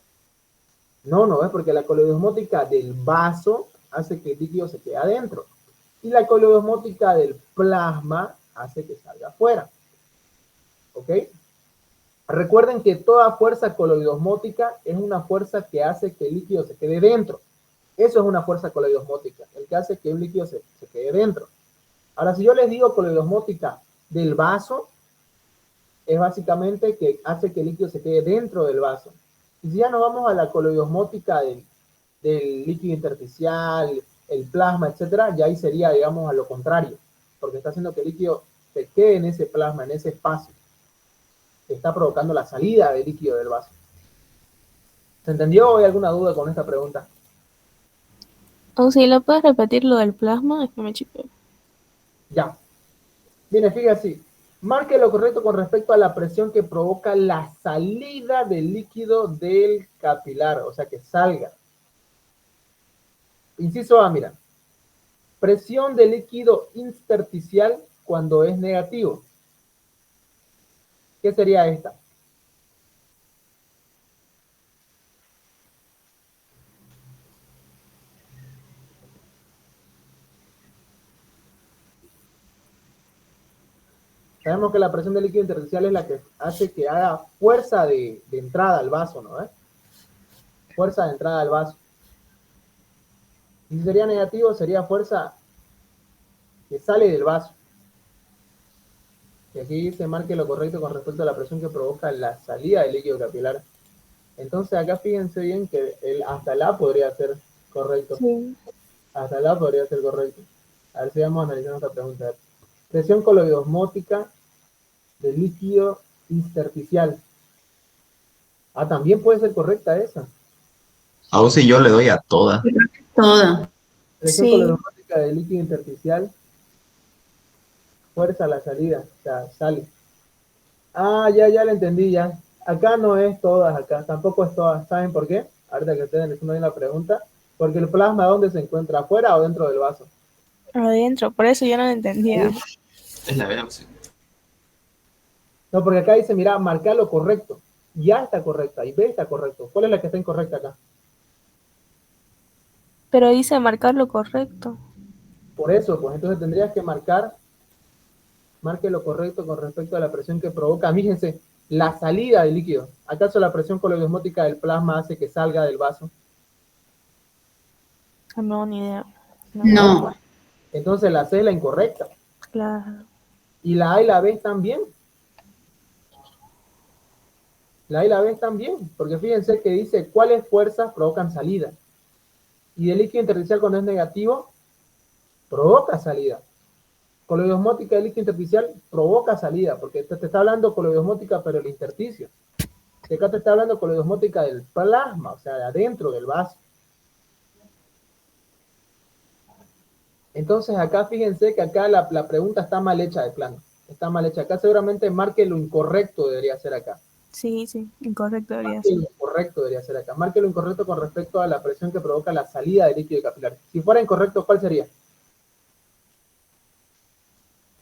No, es porque la coloidosmótica del vaso hace que el líquido se quede adentro. Y la coloidosmótica del plasma hace que salga afuera. ¿Ok? Recuerden que toda fuerza coloidosmótica es una fuerza que hace que el líquido se quede dentro. Eso es una fuerza coloidosmótica, el que hace que un líquido se quede dentro. Ahora, si yo les digo coloidosmótica del vaso, es básicamente que hace que el líquido se quede dentro del vaso. Y si ya nos vamos a la coloidosmótica del líquido intersticial, el plasma, etcétera, ya ahí sería, digamos, a lo contrario, porque está haciendo que el líquido se quede en ese plasma, en ese espacio, que está provocando la salida del líquido del vaso. ¿Se entendió o hay alguna duda con esta pregunta? O si lo puedes repetir lo del plasma, es que me chipeo. Ya. Viene, fíjate así. Marque lo correcto con respecto a la presión que provoca la salida del líquido del capilar, o sea, que salga. Inciso A, mira. Presión de líquido intersticial cuando es negativo. ¿Qué sería esta? Sabemos que la presión del líquido intersticial es la que hace que haga fuerza de entrada al vaso, ¿no? Fuerza de entrada al vaso. Y si sería negativo, sería fuerza que sale del vaso. Y aquí se marque lo correcto con respecto a la presión que provoca la salida del líquido capilar. Entonces acá fíjense bien que hasta la podría ser correcto. Sí. Hasta la podría ser correcto. A ver si vamos a analizar esta pregunta. Presión coloidosmótica del líquido intersticial. Ah, también puede ser correcta esa. Aún si yo le doy a toda. Toda. Presión Sí. coloidosmótica del líquido intersticial. Fuerza a la salida. O sea, sale. Ah, ya la entendí ya. Acá no es todas, acá tampoco es todas. ¿Saben por qué? Ahorita que ustedes responden bien la pregunta. Porque el plasma, ¿dónde se encuentra? ¿Afuera o dentro del vaso? Adentro, por eso yo no lo entendía. Es la B, sí. No, porque acá dice, mira, marcar lo correcto. Ya está correcta y B está correcto. ¿Cuál es la que está incorrecta acá? Pero dice marcar lo correcto. Por eso, pues entonces tendrías que marque lo correcto con respecto a la presión que provoca. Fíjense, la salida del líquido. ¿Acaso la presión coloidosmótica del plasma hace que salga del vaso? No, ni idea. No. Entonces la C es la incorrecta. Claro. Y la A y la B están bien. La A y la B están bien, porque fíjense que dice cuáles fuerzas provocan salida. Y el líquido intersticial cuando es negativo, provoca salida. Coloidosmótica del líquido intersticial provoca salida, porque te está hablando coloidosmótica, pero el intersticio. Y acá te está hablando coloidosmótica del plasma, o sea, de adentro del vaso. Entonces acá fíjense que acá la pregunta está mal hecha de plano. Está mal hecha. Acá seguramente marque lo incorrecto debería ser acá. Sí, incorrecto debería Marque ser. lo incorrecto debería ser acá. Marque lo incorrecto con respecto a la presión que provoca la salida del líquido capilar. Si fuera incorrecto, ¿cuál sería?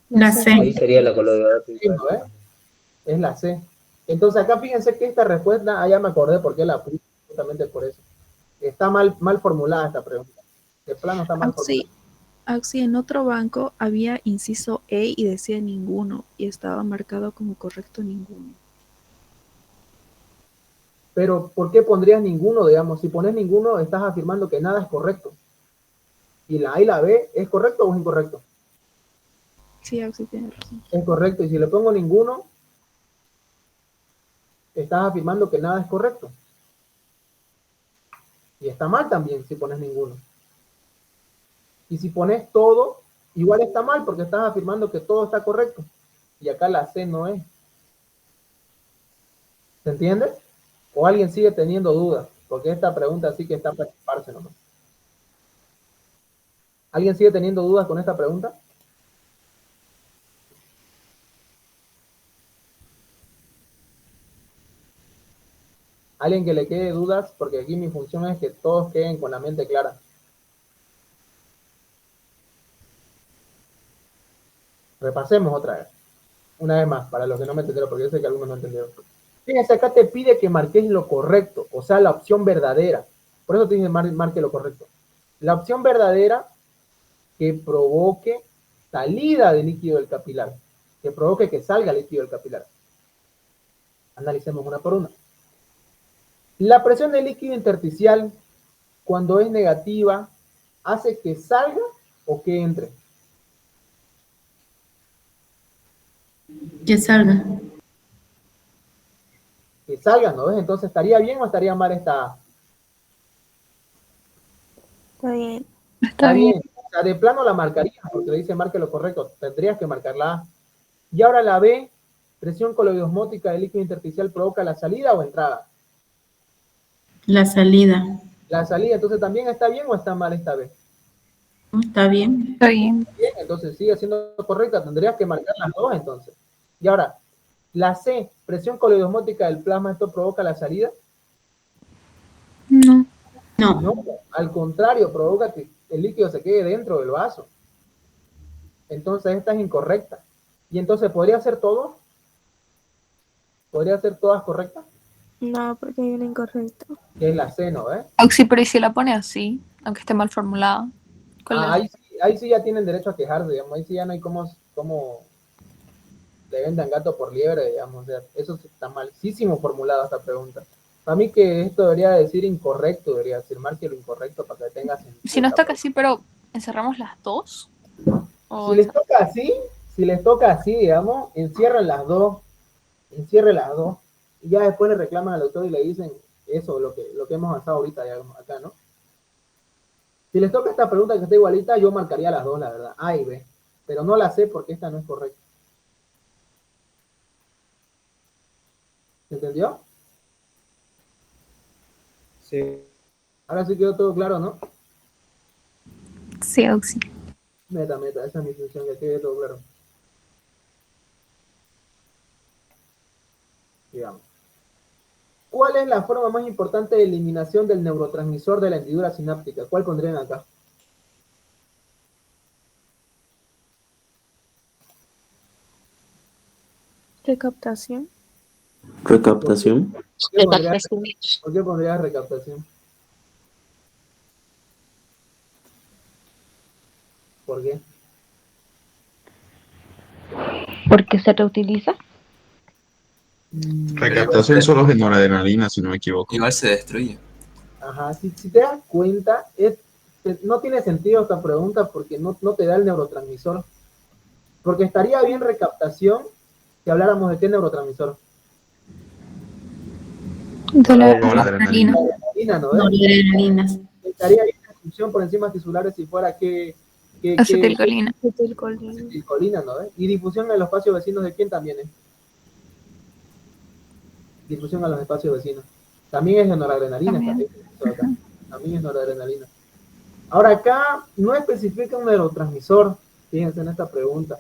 La Ahí C. sería la coloidal. Sí, ¿no, es la C. Entonces acá fíjense que esta respuesta, ya me acordé por qué la puse, justamente por eso. Está mal formulada esta pregunta. De plano está mal formulada. Auxi, en otro banco había inciso E y decía ninguno, y estaba marcado como correcto ninguno. Pero, ¿por qué pondrías ninguno, digamos? Si pones ninguno, estás afirmando que nada es correcto. ¿Y la A y la B es correcto o es incorrecto? Sí, Auxi tiene razón. Es correcto. Y si le pongo ninguno, estás afirmando que nada es correcto. Y está mal también si pones ninguno. Y si pones todo, igual está mal porque estás afirmando que todo está correcto. Y acá la C no es. ¿Se entiende? ¿O alguien sigue teniendo dudas? Porque esta pregunta sí que está para preocuparse nomás. ¿Alguien sigue teniendo dudas con esta pregunta? ¿Alguien que le quede dudas? Porque aquí mi función es que todos queden con la mente clara. Repasemos otra vez. Una vez más, para los que no me entendieron, porque yo sé que algunos no entendieron. Fíjense, acá te pide que marques lo correcto, o sea, la opción verdadera. Por eso te dice marque lo correcto. La opción verdadera que provoque salida de líquido del capilar, que provoque que salga líquido del capilar. Analicemos una por una. La presión del líquido intersticial, cuando es negativa, ¿hace que salga o que entre? Que salga. Que salga, ¿no ves? Entonces, ¿estaría bien o estaría mal esta A? Está bien. Está bien. O sea, de plano la marcarías, porque le dice marque lo correcto. Tendrías que marcar la A. Y ahora la B, presión coloidosmótica del líquido intersticial, ¿provoca la salida o entrada? La salida. La salida, entonces, ¿también está bien o está mal esta B? Está bien. Está bien. Bien, entonces sigue siendo correcta. Tendrías que marcar las dos, entonces. Y ahora, la C, presión coloidosmótica del plasma, ¿esto provoca la salida? No. No. No, al contrario, provoca que el líquido se quede dentro del vaso. Entonces esta es incorrecta. Y entonces, ¿podría ser todo? ¿Podría ser todas correctas? No, porque hay una incorrecta. Que es la C, ¿no? Auxi, pero ¿y si la pone así, aunque esté mal formulada? ¿Cuál es? Ahí sí ya tienen derecho a quejarse, digamos. Ahí sí ya no hay cómo le vendan gato por liebre, digamos. O sea, eso está malísimo formulada esta pregunta. Para mí que esto debería decir incorrecto, debería decir marque lo incorrecto para que tenga sentido. Si nos toca así, pero ¿encerramos las dos? Si les toca así, digamos, encierren las dos, y ya después le reclaman al autor y le dicen eso, lo que hemos avanzado ahorita, digamos, acá, ¿no? Si les toca esta pregunta que está igualita, yo marcaría las dos, la verdad, A y B, pero no la sé porque esta no es correcta. ¿Se entendió? Sí. Ahora sí quedó todo claro, ¿no? Sí, Auxi. Meta, esa es mi función, que quede todo claro. Digamos. ¿Cuál es la forma más importante de eliminación del neurotransmisor de la hendidura sináptica? ¿Cuál pondrían acá? Recaptación. Recaptación. ¿Por qué pondrías recaptación? ¿Por qué? Porque se reutiliza. Recaptación solo de noradrenalina, si no me equivoco. Igual se destruye. Ajá, si te das cuenta, no tiene sentido esta pregunta porque no te da el neurotransmisor. Porque estaría bien recaptación si habláramos de qué neurotransmisor. De la Noradrenalina. Noradrenalina, ¿no? Noradrenalina. Estaría bien la función por encima tisulares si fuera que acetilcolina. Acetilcolina, ¿no? Y difusión en los espacios vecinos, ¿de quién también es? Difusión a los espacios vecinos. También es de noradrenalina. También es noradrenalina. Ahora acá no especifica un neurotransmisor, fíjense en esta pregunta.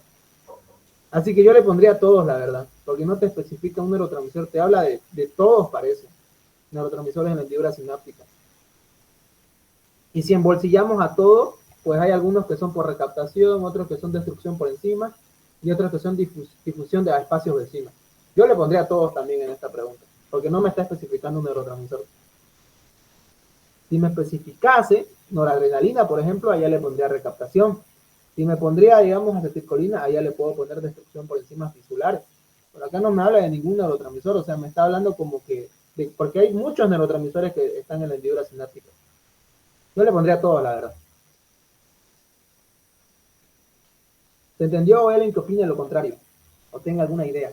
Así que yo le pondría a todos, la verdad, porque no te especifica un neurotransmisor, te habla de todos, parece. Neurotransmisores en la hendidura sináptica. Y si embolsillamos a todos, pues hay algunos que son por recaptación, otros que son destrucción por encima, y otros que son difusión de espacios vecinos. Yo le pondría a todos también en esta pregunta, porque no me está especificando un neurotransmisor. Si me especificase noradrenalina, por ejemplo, allá le pondría recaptación. Si me pondría, digamos, acetilcolina, allá le puedo poner destrucción por encima tisulares. Pero acá no me habla de ningún neurotransmisor, o sea, me está hablando como que, porque hay muchos neurotransmisores que están en la hendidura sináptica. Yo le pondría a todos, la verdad. ¿Se entendió o alguien que opine lo contrario? ¿O tenga alguna idea?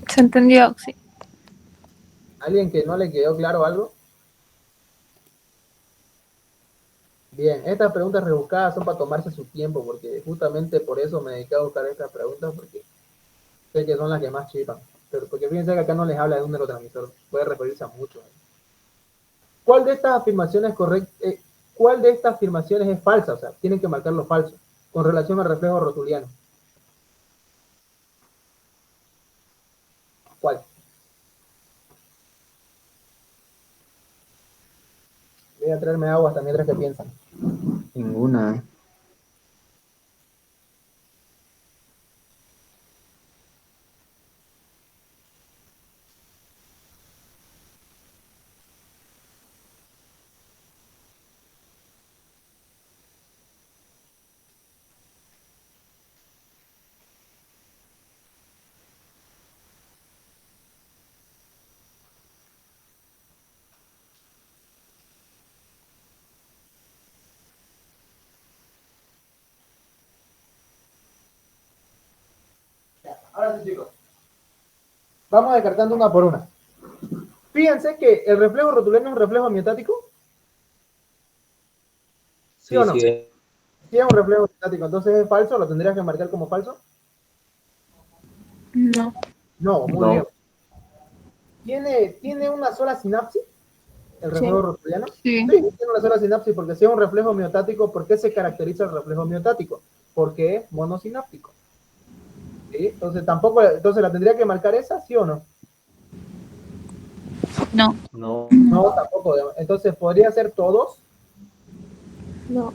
Se entendió, sí. ¿Alguien que no le quedó claro algo? Bien, estas preguntas rebuscadas son para tomarse su tiempo, porque justamente por eso me dediqué a buscar estas preguntas, porque sé que son las que más chipan. Pero porque fíjense que acá no les habla de un neurotransmisor, puede referirse a muchos. ¿Cuál de estas afirmaciones ¿Cuál de estas afirmaciones es falsa? O sea, tienen que marcarlo falso, con relación al reflejo rotuliano. ¿Cuál? Voy a traerme agua hasta mientras que piensan. Ninguna. Ahora sí, chicos. Vamos descartando una por una. Fíjense que el reflejo rotuliano es un reflejo miotático. ¿Sí o no? Sí. Sí es un reflejo miotático, entonces es falso, ¿lo tendrías que marcar como falso? No. No, muy bien. ¿Tiene una sola sinapsis? ¿El reflejo rotuliano? Sí. Tiene una sola sinapsis, porque si es un reflejo miotático, ¿por qué se caracteriza el reflejo miotático? Porque es monosináptico. ¿Sí? Entonces la tendría que marcar esa, ¿sí o no? No. No, tampoco. Entonces, ¿podría ser todos? No.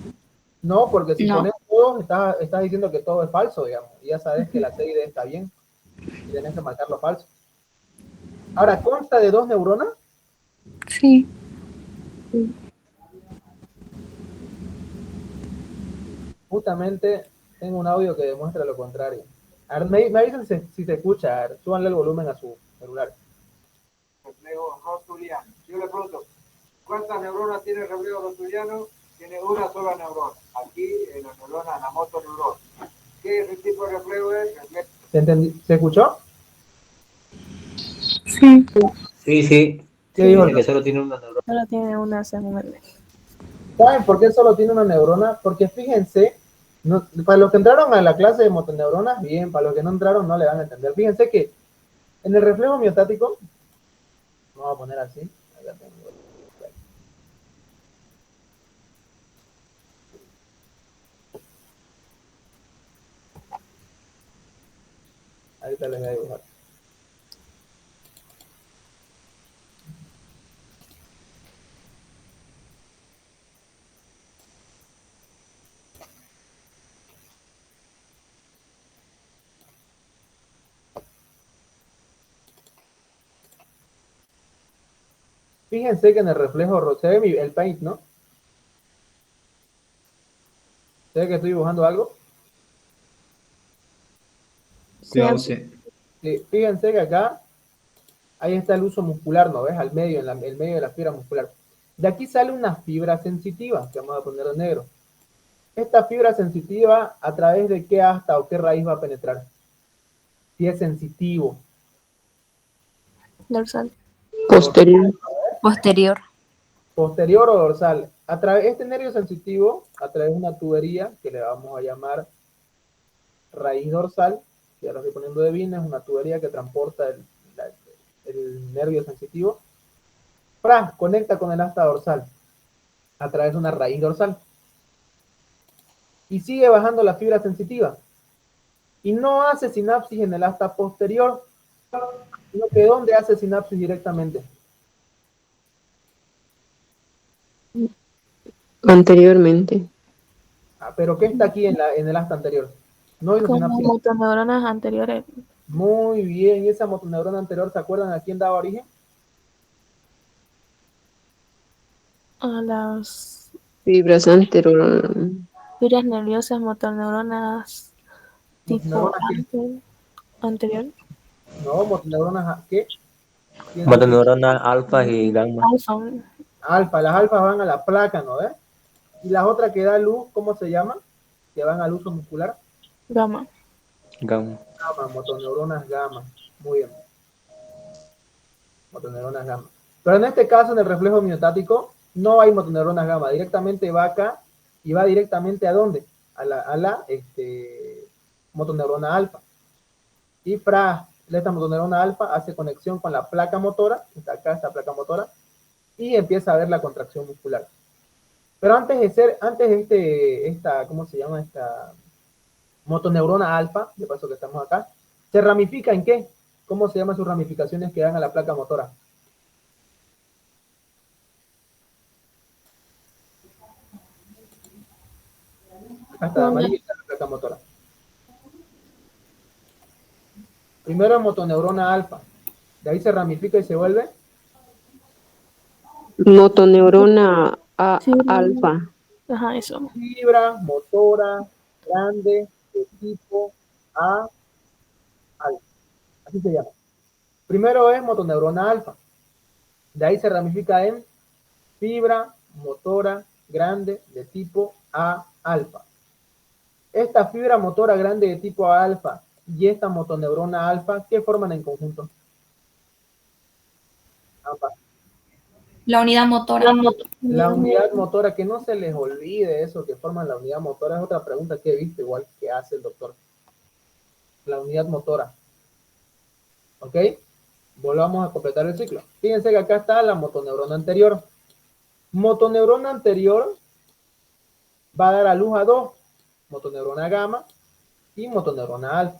No, porque si No. pones todos, estás diciendo que todo es falso, digamos. Y ya sabes que la C y D está bien. Y tenés que marcarlo falso. Ahora, ¿consta de 2 neuronas? Sí. Justamente Tengo un audio que demuestra lo contrario. A ver, me avisan si se escucha. A ver, súbanle el volumen a su celular. Reflejo rotuliano. Yo le pregunto, ¿cuántas neuronas tiene el reflejo rotuliano? Tiene una sola neurona. Aquí en la neurona, la motoneurona. ¿Qué tipo de reflejo es? ¿Se escuchó? Sí. Sí. ¿Qué dijo? Dice que solo tiene una neurona. Solo tiene una CML. ¿Saben por qué solo tiene una neurona? Porque fíjense, para los que entraron a la clase de motoneuronas, bien, para los que no entraron no le van a entender. Fíjense que en el reflejo miostático, vamos a poner así, acá tengo. Ahorita les voy a dibujar. Fíjense que en el reflejo, se ve el paint, ¿no? ¿Se ve que estoy dibujando algo? Sí, sí. Sí, fíjense que acá, ahí está el uso muscular, ¿no ves? Al medio, el medio de la fibra muscular. De aquí sale una fibra sensitiva, que vamos a poner en negro. Esta fibra sensitiva, ¿a través de qué asta o qué raíz va a penetrar? Si es sensitivo. Dorsal. Posterior. Posterior. Posterior o dorsal. Este nervio sensitivo, a través de una tubería, que le vamos a llamar raíz dorsal, ya lo estoy poniendo de vina, es una tubería que transporta el nervio sensitivo, conecta con el asta dorsal, a través de una raíz dorsal. Y sigue bajando la fibra sensitiva. Y no hace sinapsis en el asta posterior, sino que ¿dónde hace sinapsis directamente? Anteriormente. Pero ¿qué está aquí en el asta anterior? No hizo Con las sinapsis. motoneuronas anteriores. Muy bien, y esa motoneurona anterior, ¿se acuerdan a quién daba origen? A las Fibras anterior. fibras nerviosas motoneuronas tipo ¿Motoneuronas qué? anterior. No, motoneuronas, ¿qué? Motoneurona alfa y gamma. Alfa, las alfas van a la placa, ¿no ves? Y las otras que da luz, ¿cómo se llaman? Que van al uso muscular. Gamma. Gamma. Gamma, motoneuronas gamma. Muy bien. Motoneuronas gamma. Pero en este caso, en el reflejo miostático, no hay motoneuronas gamma. Directamente va acá y va directamente ¿a dónde? A la motoneurona alfa. Y esta motoneurona alfa hace conexión con la placa motora, está acá esta placa motora, y empieza a ver la contracción muscular. Pero antes de esta, ¿cómo se llama? Esta motoneurona alfa, de paso que estamos acá, ¿se ramifica en qué? ¿Cómo se llaman sus ramificaciones que dan a la placa motora? Hasta amarillo está la placa motora. Primero motoneurona alfa, de ahí se ramifica y se vuelve Motoneurona alfa. Ajá, eso. fibra motora grande de tipo A alfa. Así se llama. Primero es motoneurona alfa. De ahí se ramifica en fibra motora grande de tipo A alfa. Esta fibra motora grande de tipo A alfa y esta motoneurona alfa, ¿qué forman en conjunto? Ambas. La unidad motora. La unidad motora, que no se les olvide eso, que forman la unidad motora, es otra pregunta que he visto igual que hace el doctor. La unidad motora. ¿Ok? Volvamos a completar el ciclo. Fíjense que acá está la motoneurona anterior. Motoneurona anterior va a dar a luz a dos. Motoneurona gamma y motoneurona alfa.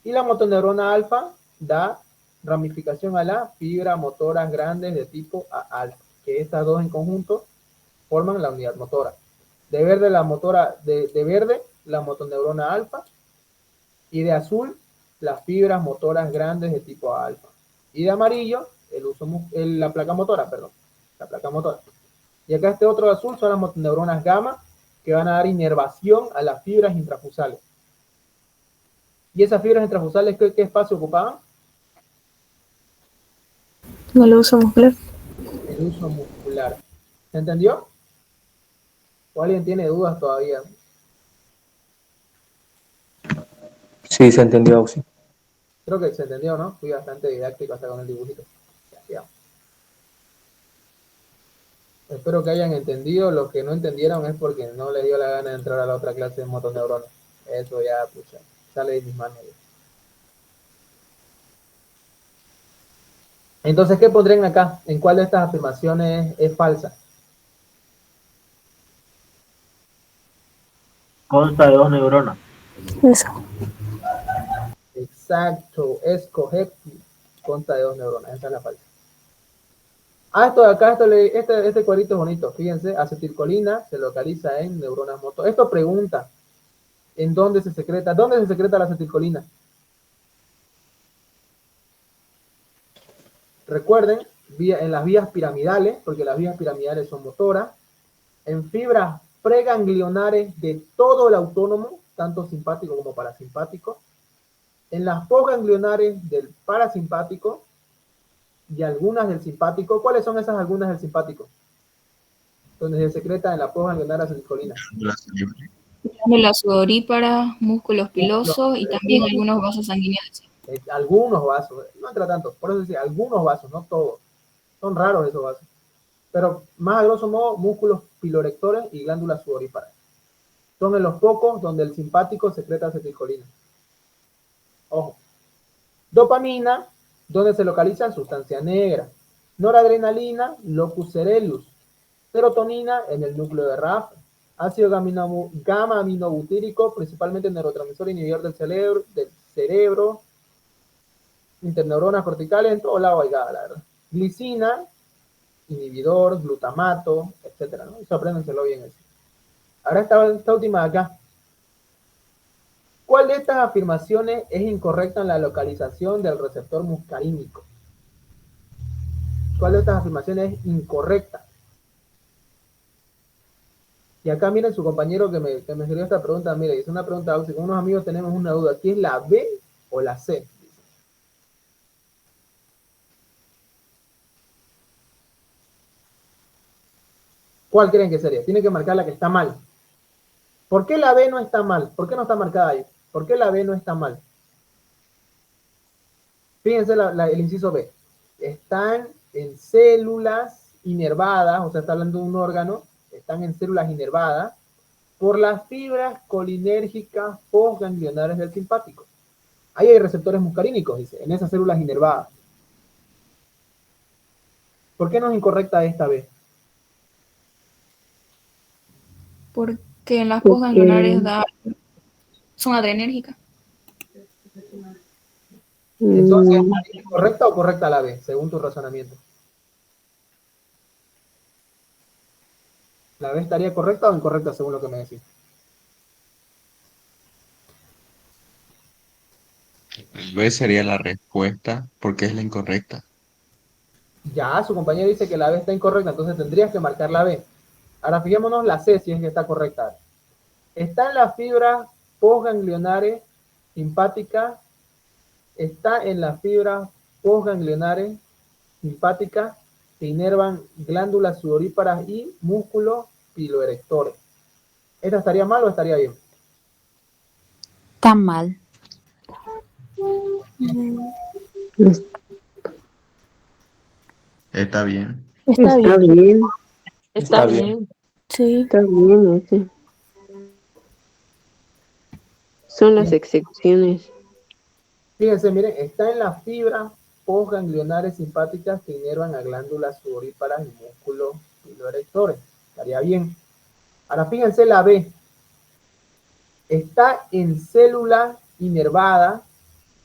Y la motoneurona alfa da ramificación a la fibra motoras grandes de tipo A alfa, que estas dos en conjunto forman la unidad motora. De verde la verde la motoneurona alfa y de azul las fibras motoras grandes de tipo A alfa. Y de amarillo la placa motora, perdón. La placa motora. Y acá este otro azul son las motoneuronas gamma, que que van a dar inervación a las fibras intrafusales. ¿Y esas fibras intrafusales qué espacio ocupaban? No lo uso muscular. El uso muscular. ¿Se entendió? ¿O alguien tiene dudas todavía? Sí, se entendió, Auxi. Creo que se entendió, ¿no? Fui bastante didáctico hasta con el dibujito. Ya. Espero que hayan entendido. Los que no entendieron es porque no les dio la gana de entrar a la otra clase de motoneuronas. Eso ya, pucha, sale de mis manos. Entonces, ¿qué pondrían acá? ¿En cuál de estas afirmaciones es falsa? Consta de 2 neuronas. Eso. Exacto, es correcto. Consta de 2 neuronas, esa es la falsa. Ah, esto de acá, este cuadrito es bonito. Fíjense, acetilcolina se localiza en neuronas motor. Esto pregunta, ¿en dónde se secreta? ¿Dónde se secreta la acetilcolina? Recuerden, en las vías piramidales, porque las vías piramidales son motoras, en fibras preganglionares de todo el autónomo, tanto simpático como parasimpático, en las postganglionares del parasimpático y algunas del simpático. ¿Cuáles son esas algunas del simpático? Donde se secreta en la postganglionar acetilcolina. Glándula sudorípara, músculos pilosos y también algunos vasos sanguíneos. Algunos vasos, no entra tanto, por eso decía, algunos vasos, no todos. Son raros esos vasos. Pero más a grosso modo, músculos pilorectores y glándulas sudoríparas. Son en los pocos donde el simpático secreta acetilcolina. Ojo. Dopamina, donde se localiza sustancia negra. Noradrenalina, locus ceruleus. Serotonina en el núcleo de RAF. Ácido gamma aminobutírico, principalmente neurotransmisor inhibidor del cerebro, interneuronas corticales, en todo lado hay GABA, la verdad. Glicina, inhibidor, glutamato, etcétera, ¿no? Eso apréndenselo bien eso. Ahora esta última de acá. ¿Cuál de estas afirmaciones es incorrecta en la localización del receptor muscarínico? ¿Cuál de estas afirmaciones es incorrecta? Y acá miren su compañero que me escribió esta pregunta, mire, dice una pregunta, si con unos amigos tenemos una duda, ¿aquí es la B o la C? ¿Cuál creen que sería? Tiene que marcar la que está mal. ¿Por qué la B no está mal? ¿Por qué no está marcada ahí? ¿Por qué la B no está mal? Fíjense el inciso B. Están en células inervadas, o sea, está hablando de un órgano, están en células inervadas por las fibras colinérgicas postganglionares del simpático. Ahí hay receptores muscarínicos, dice, en esas células inervadas. ¿Por qué no es incorrecta esta B? Porque en las postganglionares son adrenérgicas. Entonces, ¿es correcta o correcta la B, según tu razonamiento? ¿La B estaría correcta o incorrecta según lo que me decís? B sería la respuesta porque es la incorrecta. Ya, su compañero dice que la B está incorrecta, entonces tendrías que marcar la B. Ahora fijémonos la C si es que está correcta. Está en las fibras postganglionares simpáticas, está en las fibras postganglionares simpáticas que inervan glándulas sudoríparas y músculos piloerectores. ¿Esta estaría mal o estaría bien? Está mal. Está bien. Está bien. Está bien. Sí. Está bien ese. Son las excepciones. Fíjense, miren, está en las fibras postganglionares simpáticas que inervan a glándulas sudoríparas y músculos piloerectores. Estaría bien. Ahora fíjense la B. Está en células inervadas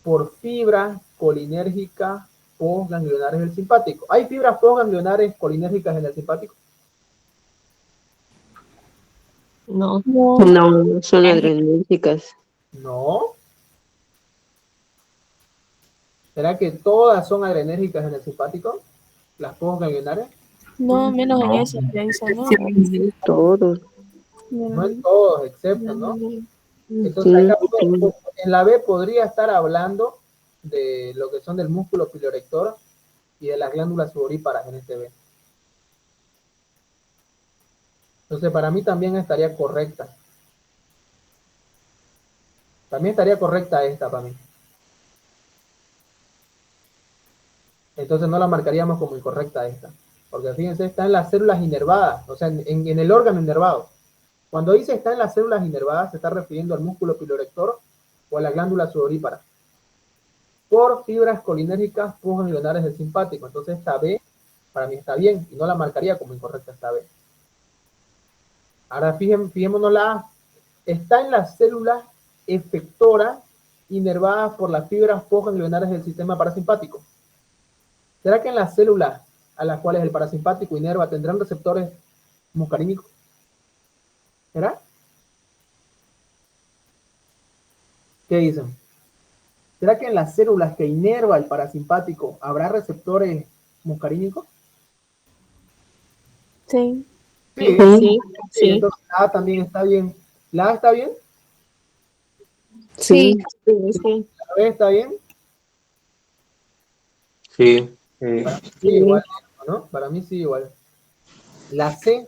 por fibras colinérgicas postganglionares del simpático. ¿Hay fibras postganglionares colinérgicas en el simpático? No. No, son adrenérgicas. No. ¿Será que todas son adrenérgicas en el simpático? ¿Las postganglionares? No, menos en No. esa, ya dice, no. Todos. No en todos, excepto, ¿no? Entonces, Sí, acá en la B podría estar hablando de lo que son del músculo pilorector y de las glándulas sudoríparas en este B. Entonces, para mí también estaría correcta. También estaría correcta esta para mí. Entonces no la marcaríamos como incorrecta esta. Porque fíjense, está en las células inervadas, o sea, en el órgano inervado. Cuando dice está en las células inervadas, se está refiriendo al músculo pilorector o a la glándula sudorípara. Por fibras colinérgicas postganglionares del simpático. Entonces esta B, para mí está bien, y no la marcaría como incorrecta esta B. Ahora fijémonos la A. Está en las células efectoras inervadas por las fibras postganglionares del sistema parasimpático. ¿Será que en las células a las cuales el parasimpático inerva tendrán receptores muscarínicos? ¿Será? ¿Qué dicen? ¿Será que en las células que inerva el parasimpático habrá receptores muscarínicos? Sí. Sí, sí, sí. Entonces la A también está bien. ¿La A está bien? sí, ¿La B está bien? Sí. Sí, igual, ¿no? Para mí sí, igual. La C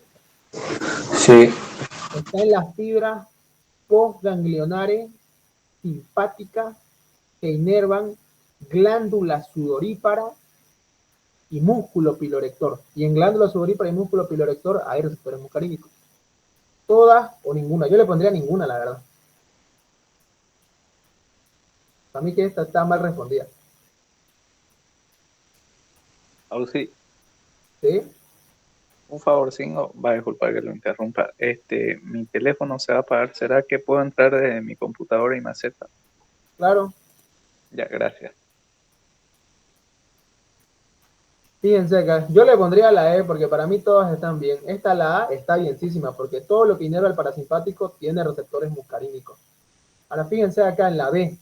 Sí. está en las fibras postganglionares simpáticas que inervan glándula sudorípara y músculo pilorector. Y en glándula sudorípara y músculo pilorector hay receptores muscarínicos. Todas o ninguna. Yo le pondría ninguna, la verdad. Para mí que esta está mal respondida. Sí, ¿Sí? un favorcito, va a disculpar que lo interrumpa. Mi teléfono se va a apagar. ¿Será que puedo entrar desde mi computadora y me acepta? Claro. Ya, gracias. Fíjense acá, yo le pondría la E porque para mí todas están bien. Esta, la A, está bienísima porque todo lo que inerva el parasimpático tiene receptores muscarínicos. Ahora fíjense acá en la B.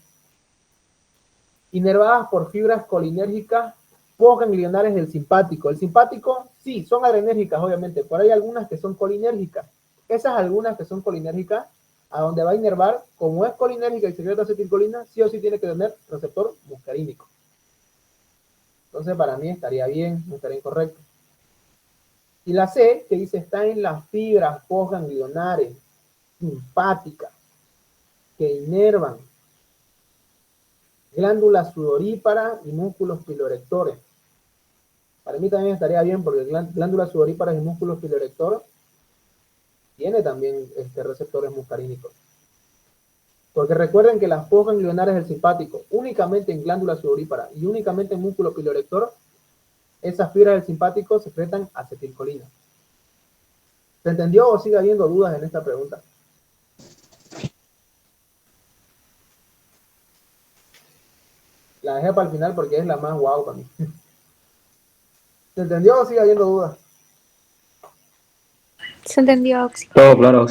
Inervadas por fibras colinérgicas postganglionares del simpático. El simpático, sí, son adrenérgicas, obviamente, pero hay algunas que son colinérgicas. Esas algunas que son colinérgicas, a donde va a inervar, como es colinérgica y secreta acetilcolina, sí o sí tiene que tener receptor muscarínico. Entonces, para mí estaría bien, no estaría incorrecto. Y la C, que dice, está en las fibras postganglionares simpáticas que inervan glándulas sudoríparas y músculos pilorectores. Para mí también estaría bien porque glándulas sudoríparas y músculos pilorector tiene también receptores muscarínicos. Porque recuerden que las postganglionares del simpático, únicamente en glándula sudorípara y únicamente en músculo pilorector, esas fibras del simpático secretan acetilcolina. ¿Se entendió o sigue habiendo dudas en esta pregunta? La dejé para el final porque es la más guau para mí. ¿Se entendió o sigue habiendo dudas? Se entendió, Oxy. Todo claro.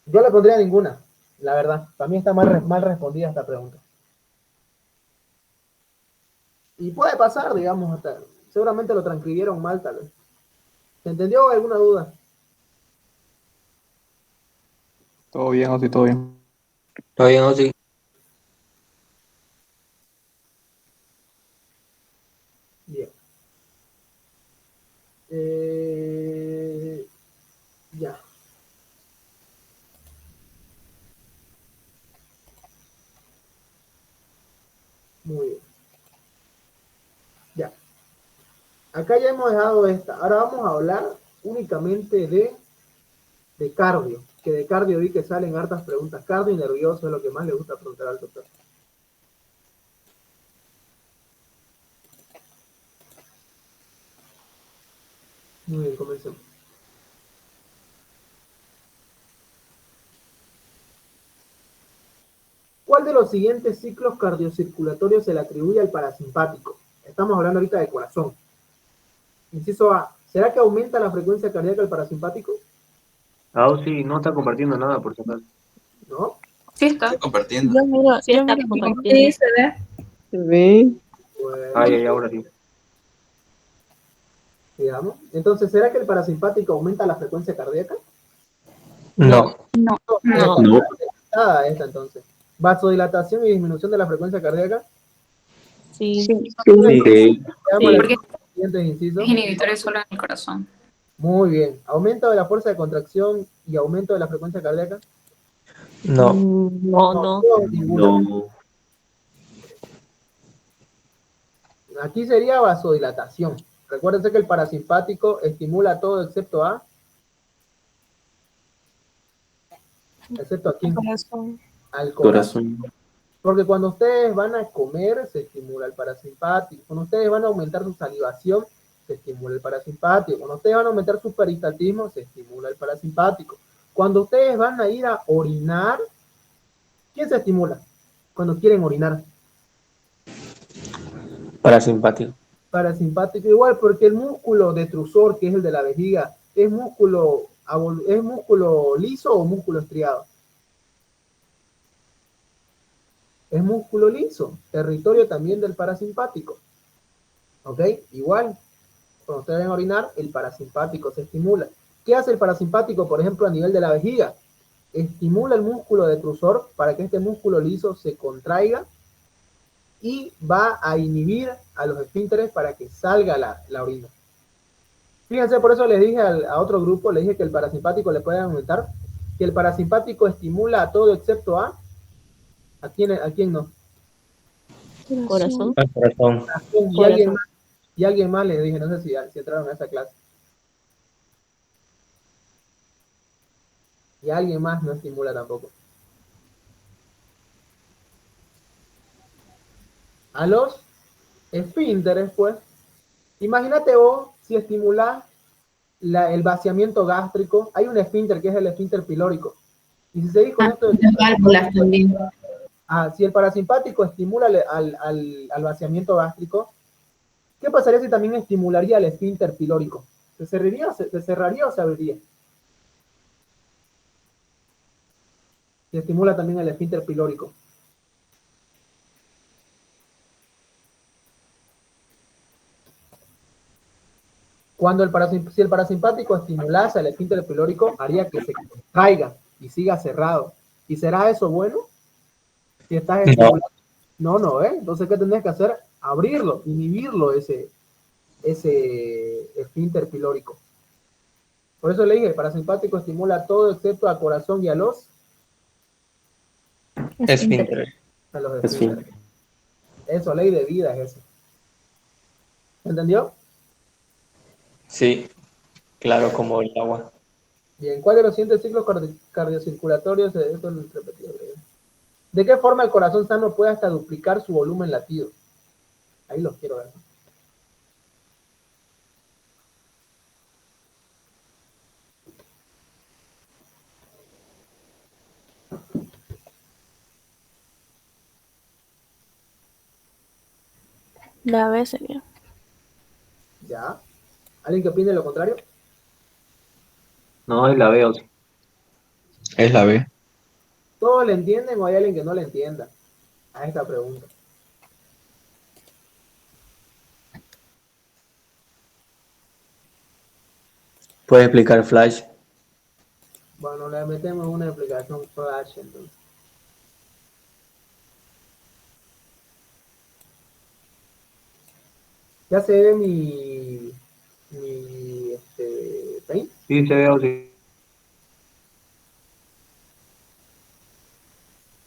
Yo le pondría ninguna, la verdad. Para mí está mal respondida esta pregunta. Y puede pasar, digamos, hasta seguramente lo transcribieron mal, tal vez. ¿Se entendió o alguna duda? Todo bien, Oti, todo bien. Está bien, sí. Bien. Ya. Muy bien. Ya. Acá ya hemos dejado esta. Ahora vamos a hablar únicamente de cardio. Que de cardio vi que salen hartas preguntas. Cardio y nervioso es lo que más le gusta preguntar al doctor. Muy bien, comencemos. ¿Cuál de los siguientes ciclos cardiocirculatorios se le atribuye al parasimpático? Estamos hablando ahorita del corazón. Inciso A. ¿Será que aumenta la frecuencia cardíaca del parasimpático? Sí, no está compartiendo nada, por si acaso. ¿No? Sí está. Estoy compartiendo. Yo miro, Sí, yo está miro compartiendo. Sí, se ve. ¿Se ve? Bueno, Ay, ahora sí. digamos. Entonces, ¿será que el parasimpático aumenta la frecuencia cardíaca? No. No. Esta entonces. Vasodilatación y disminución de la frecuencia cardíaca. Sí. Sí. Veamos los Porque siguientes incisos. es inhibitorio solo en el corazón. Muy bien. Aumento de la fuerza de contracción y aumento de la frecuencia cardíaca. No. No. Ninguno. Aquí sería vasodilatación. Recuérdense que el parasimpático estimula todo excepto a... Excepto a quién? Corazón. Al corazón. Porque cuando ustedes van a comer, se estimula el parasimpático. Cuando ustedes van a aumentar su salivación, se estimula el parasimpático. Cuando ustedes van a aumentar su peristaltismo, se estimula el parasimpático. Cuando ustedes van a ir a orinar, ¿quién se estimula? Cuando quieren orinar. Parasimpático. Parasimpático igual, porque el músculo detrusor, que es el de la vejiga, ¿es músculo liso o músculo estriado? Es músculo liso, territorio también del parasimpático. ¿Ok? Igual, cuando ustedes van a orinar, el parasimpático se estimula. ¿Qué hace el parasimpático, por ejemplo, a nivel de la vejiga? Estimula el músculo detrusor para que este músculo liso se contraiga y va a inhibir a los esfínteres para que salga la orina. Fíjense, por eso les dije a otro grupo, les dije que el parasimpático le puede aumentar, que el parasimpático estimula a todo excepto a quién no. Corazón. Al corazón. Y alguien más les dije, no sé si entraron a esa clase. Y alguien más no estimula tampoco. A los esfínteres, pues, imagínate vos si estimulás el vaciamiento gástrico. Hay un esfínter que es el esfínter pilórico. Y si seguís con esto... válvulas también. Si el parasimpático estimula al vaciamiento gástrico, ¿qué pasaría si también estimularía el esfínter pilórico? ¿Se cerraría o se abriría? Se estimula también el esfínter pilórico. Si el parasimpático estimulase el esfínter pilórico, haría que se contraiga y siga cerrado. ¿Y será eso bueno? Si estás estimulando. No, ¿eh? Entonces, ¿qué tendrías que hacer? Abrirlo, inhibirlo ese esfínter pilórico. Por eso le dije, el parasimpático estimula todo excepto al corazón y a los Esfínteres. A los esfínteres. Eso, ley de vida es eso. ¿Entendió? Sí, claro, como el agua. Bien, ¿cuál de los siguientes ciclos cardiocirculatorios esto lo he repetido? ¿De qué forma el corazón sano puede hasta duplicar su volumen latido? Ahí los quiero ver. La B sería. Ya. ¿Alguien que opine lo contrario? No, es la veo. Es la B. ¿Todos le entienden o hay alguien que no le entienda a esta pregunta? ¿Puedes explicar Flash? Bueno, le metemos una explicación flash entonces. ¿Ya se ve mi paint? Sí, se ve, sí.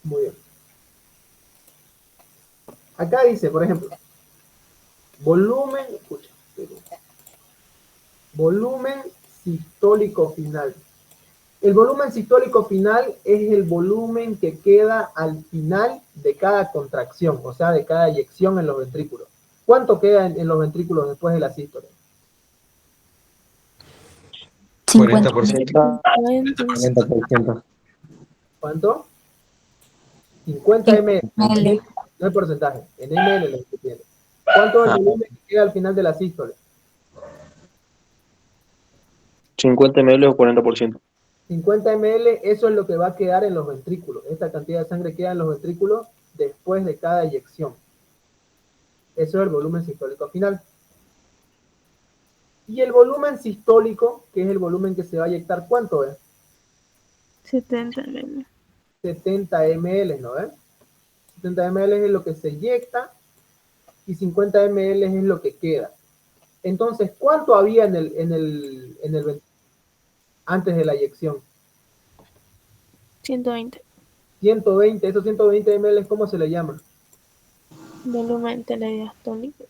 Muy bien. Acá dice, por ejemplo, volumen, escucha, volumen sistólico final. El volumen sistólico final es el volumen que queda al final de cada contracción, o sea, de cada eyección en los ventrículos. ¿Cuánto queda en los ventrículos después de la sístole? 40%. 40%. ¿Cuánto? 50 ml. No es porcentaje, en ml lo que tiene. ¿Cuánto es el volumen que queda al final de la sístole? 50 ml o 40%. 50 ml, eso es lo que va a quedar en los ventrículos. Esta cantidad de sangre queda en los ventrículos después de cada eyección. Eso es el volumen sistólico final. Y el volumen sistólico, que es el volumen que se va a eyectar, ¿cuánto es? 70 ml. 70 ml, ¿no ves? 70 ml es lo que se inyecta y 50 ml es lo que queda. Entonces, ¿cuánto había en el antes de la inyección? 120. 120, esos 120 ml, ¿cómo se le llama? Volumen telediastólico.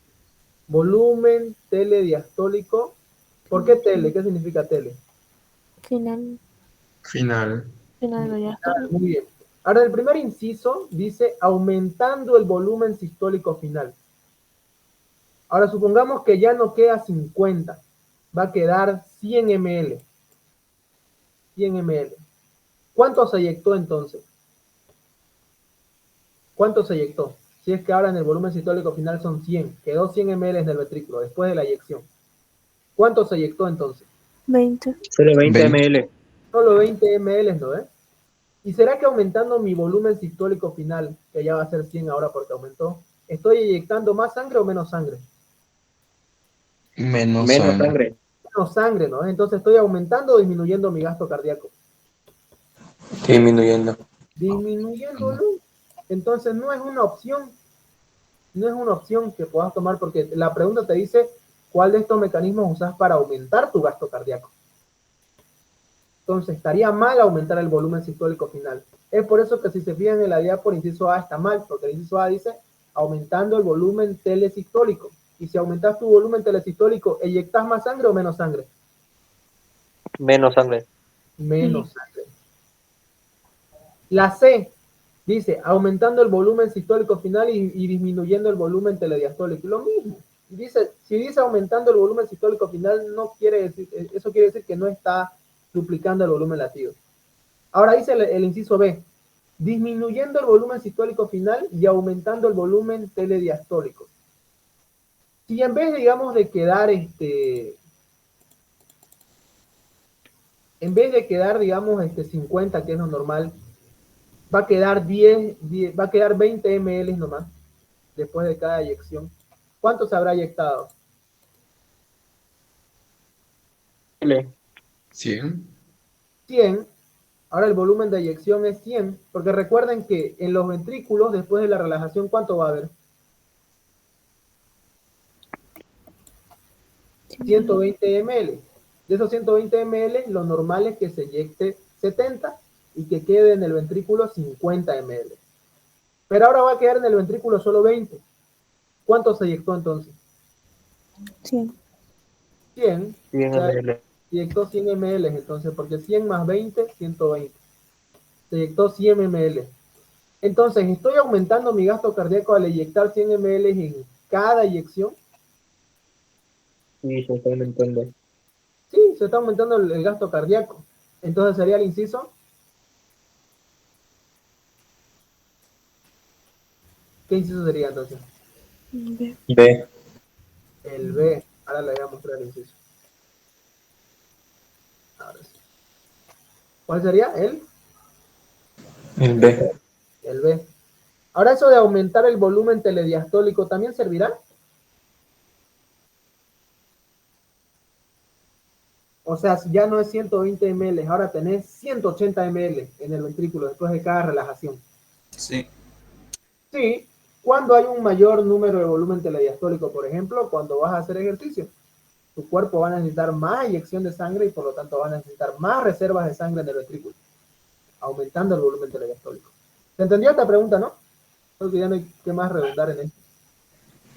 Volumen telediastólico. ¿Por qué tele? ¿Qué significa tele? Final Final. diastólico. Muy bien. Ahora, el primer inciso dice aumentando el volumen sistólico final. Ahora, supongamos que ya no queda 50, va a quedar 100 ml. 100 ml. ¿Cuánto se inyectó entonces? ¿Cuánto se inyectó? Si es que ahora en el volumen sistólico final son 100, quedó 100 ml en el ventrículo después de la inyección. ¿Cuánto se inyectó entonces? 20. Solo 20 20. ml. Solo 20 ml, ¿no? ¿Y será que aumentando mi volumen sistólico final, que ya va a ser 100 ahora porque aumentó, estoy inyectando más sangre o menos sangre? Menos Menos sangre. sangre. Menos sangre, ¿no? Entonces estoy aumentando o disminuyendo mi gasto cardíaco. Disminuyendo. Disminuyéndolo. Entonces no es una opción. No es una opción que puedas tomar porque la pregunta te dice cuál de estos mecanismos usas para aumentar tu gasto cardíaco. Entonces estaría mal aumentar el volumen sistólico final. Es por eso que si se fijan en la diapo, el inciso A está mal, porque el inciso A dice aumentando el volumen telesistólico. Y si aumentas tu volumen telesistólico, ¿eyectas más sangre o menos sangre? Menos sangre. Menos sangre. La C dice aumentando el volumen sistólico final y disminuyendo el volumen telediastólico. Lo mismo. Dice, si dice aumentando el volumen sistólico final, no quiere decir, eso quiere decir que no está duplicando el volumen latido. Ahora dice el inciso B, disminuyendo el volumen sistólico final y aumentando el volumen telediastólico. Si en vez, digamos, de quedar digamos, 50, que es lo normal, va a quedar 20 ml nomás, después de cada inyección. ¿Cuánto se habrá inyectado? 100. 100. Ahora el volumen de eyección es 100, porque recuerden que en los ventrículos, después de la relajación, ¿cuánto va a haber? 120 ml. De esos 120 ml, lo normal es que se inyecte 70 y que quede en el ventrículo 50 ml. Pero ahora va a quedar en el ventrículo solo 20. ¿Cuánto se inyectó entonces? 100. 100. 100 O sea, ml. inyectó 100 ml entonces, porque 100 más 20, 120. Se inyectó 100 ml. Entonces, ¿estoy aumentando mi gasto cardíaco al inyectar 100 ml en cada inyección? Sí, se está aumentando. Sí, se está aumentando el gasto cardíaco. Entonces sería el inciso. ¿Qué inciso sería entonces? B. B. El B. Ahora le voy a mostrar el inciso. Ahora sí. ¿Cuál sería? El B. El B. Ahora eso de aumentar el volumen telediastólico ¿también servirá? O sea, si ya no es 120 ml, ahora tenés 180 ml en el ventrículo después de cada relajación. Sí. Sí, cuando hay un mayor número de volumen telediastólico, por ejemplo, cuando vas a hacer ejercicio, tu cuerpo va a necesitar más inyección de sangre y por lo tanto va a necesitar más reservas de sangre en el ventrículo, aumentando el volumen telediastólico. ¿Se entendió esta pregunta, no? Creo que ya no hay que más redundar en esto.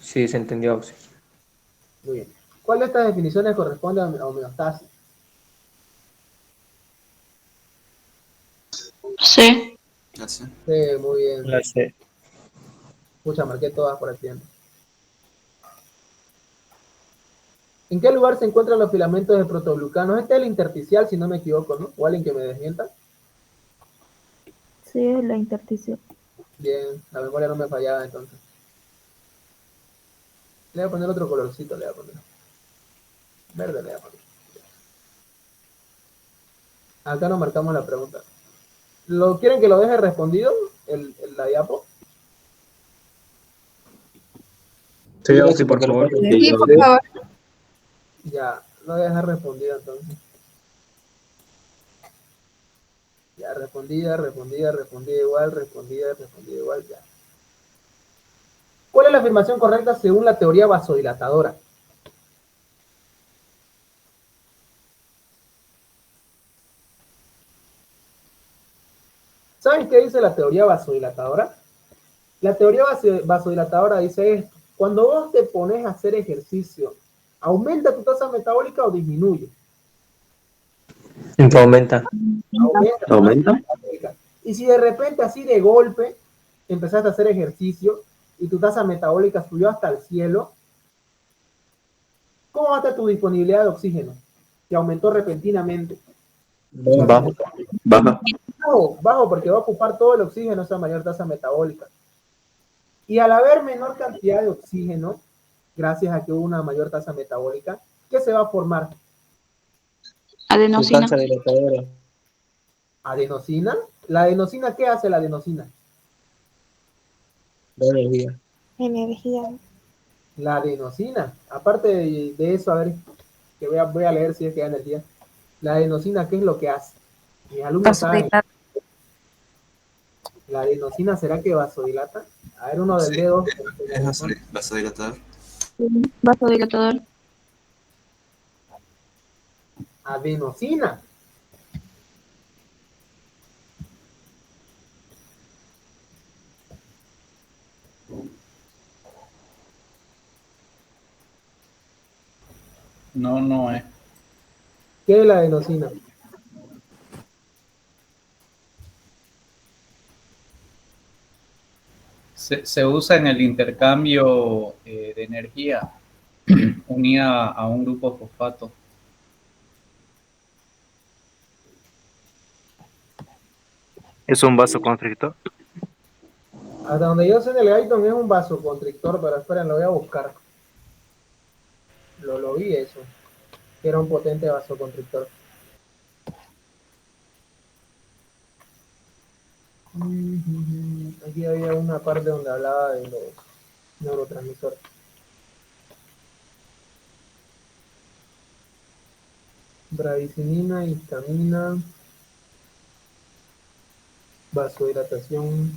Sí, se entendió. Sí. Muy bien. ¿Cuál de estas definiciones corresponde a homeostasis? Sí. Sí, muy bien. La C. Pucha, marqué todas por accidente. ¿En qué lugar se encuentran los filamentos de protoglucanos? Este es el intersticial, si no me equivoco, ¿no? O alguien que me desmienta. Sí, es la intersticial. Bien, la memoria no me fallaba entonces. Le voy a poner otro colorcito, le voy a poner. Verde le voy a poner. Acá nos marcamos la pregunta. ¿Quieren que lo deje respondido, la diapo? Sí, por favor. Sí, por favor. Ya, lo voy a dejar respondido entonces. Ya, respondida igual, ya. ¿Cuál es la afirmación correcta según la teoría vasodilatadora? ¿Saben qué dice la teoría vasodilatadora? La teoría vasodilatadora dice esto: cuando vos te pones a hacer ejercicio, ¿aumenta tu tasa metabólica o disminuye? Aumenta. Aumenta. ¿Aumenta? Metabólica. Y si de repente, así de golpe, empezaste a hacer ejercicio y tu tasa metabólica subió hasta el cielo, ¿cómo va a estar tu disponibilidad de oxígeno? Que aumentó repentinamente. Bajo. Baja. Bajo, porque va a ocupar todo el oxígeno esa mayor tasa metabólica. Y al haber menor cantidad de oxígeno, gracias a que hubo una mayor tasa metabólica, ¿qué se va a formar? Adenosina. Sustancia dilatadora. ¿Adenosina? ¿La adenosina qué hace la adenosina? Da energía. Energía. La adenosina, aparte de eso, a ver, que voy a leer si es que da energía. La adenosina, ¿qué es lo que hace? Mis alumnos saben. ¿La adenosina será que vasodilata? A ver, uno del dedo. Es vasodilatador. Vasodilatador. Adenosina. No, no es. ¿Qué es la adenosina? Se usa en el intercambio de energía unida a un grupo fosfato. ¿Es un vasoconstrictor? Hasta donde yo sé en el Guyton es un vasoconstrictor, pero esperen, lo voy a buscar. Lo vi eso, que era un potente vasoconstrictor. Aquí había una parte donde hablaba de los neurotransmisores. Bradicinina, histamina, vasodilatación.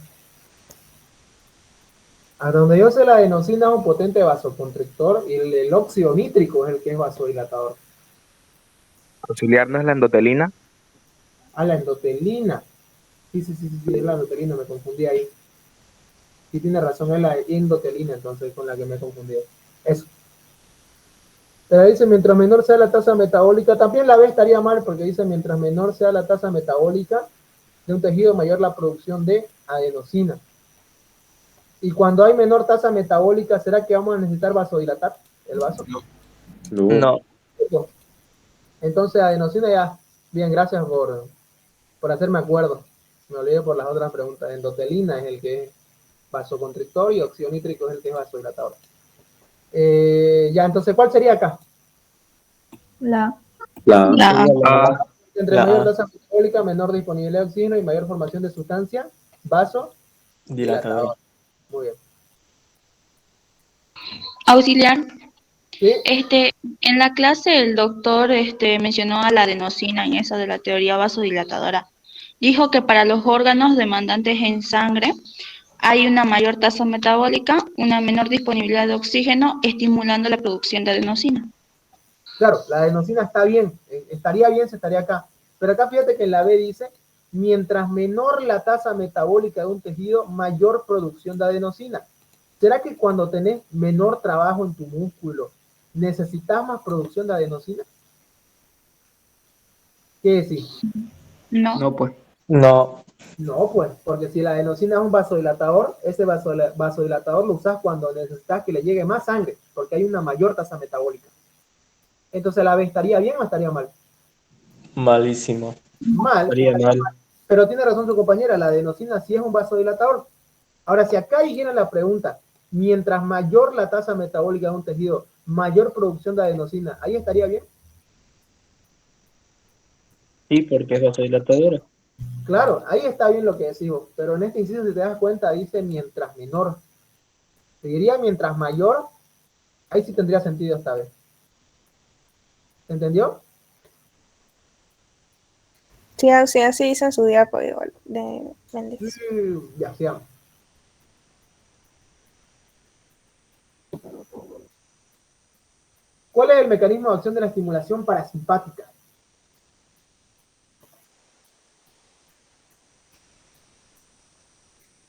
A donde yo sé, la adenosina es un potente vasoconstrictor y el óxido nítrico es el que es vasodilatador. ¿Auxiliar no es la endotelina? Ah, la endotelina. Sí, es la endotelina, me confundí ahí. Sí, tiene razón, es la endotelina, entonces, con la que me he confundido. Eso. Pero dice, mientras menor sea la tasa metabólica, también la B estaría mal, porque dice, mientras menor sea la tasa metabólica de un tejido, mayor la producción de adenosina. Y cuando hay menor tasa metabólica, ¿será que vamos a necesitar vasodilatar el vaso? No. Entonces, adenosina ya. Bien, gracias por hacerme acuerdo. Me olvidé por las otras preguntas. Endotelina es el que es vasoconstrictor y óxido nítrico es el que es vasodilatador. Ya, entonces, ¿cuál sería acá? La. Entre mayor tasa metabólica, menor disponibilidad de oxígeno y mayor formación de sustancia vasodilatador. Muy bien. Auxiliar. ¿Sí? En la clase el doctor mencionó a la adenosina en esa de la teoría vasodilatadora. Dijo que para los órganos demandantes en sangre hay una mayor tasa metabólica, una menor disponibilidad de oxígeno, estimulando la producción de adenosina. Claro, la adenosina está bien, estaría bien si estaría acá. Pero acá fíjate que en la B dice, mientras menor la tasa metabólica de un tejido, mayor producción de adenosina. ¿Será que cuando tenés menor trabajo en tu músculo, necesitas más producción de adenosina? ¿Qué decís? No. No, pues. No. No, pues, porque si la adenosina es un vasodilatador, ese vasodilatador lo usas cuando necesitas que le llegue más sangre, porque hay una mayor tasa metabólica. Entonces, ¿la B estaría bien o estaría mal? Malísimo. Mal. Estaría mal. Pero tiene razón su compañera, la adenosina sí es un vasodilatador. Ahora, si acá hiciera la pregunta, mientras mayor la tasa metabólica de un tejido, mayor producción de adenosina, ¿ahí estaría bien? Sí, porque es vasodilatadora. Claro, ahí está bien lo que decimos, pero en este inciso, si te das cuenta, dice mientras menor. Te diría mientras mayor, ahí sí tendría sentido esta vez. ¿Se entendió? Sí, así dice en su diapo igual, de Méndez. Ya, sigamos. ¿Cuál es el mecanismo de acción de la estimulación parasimpática?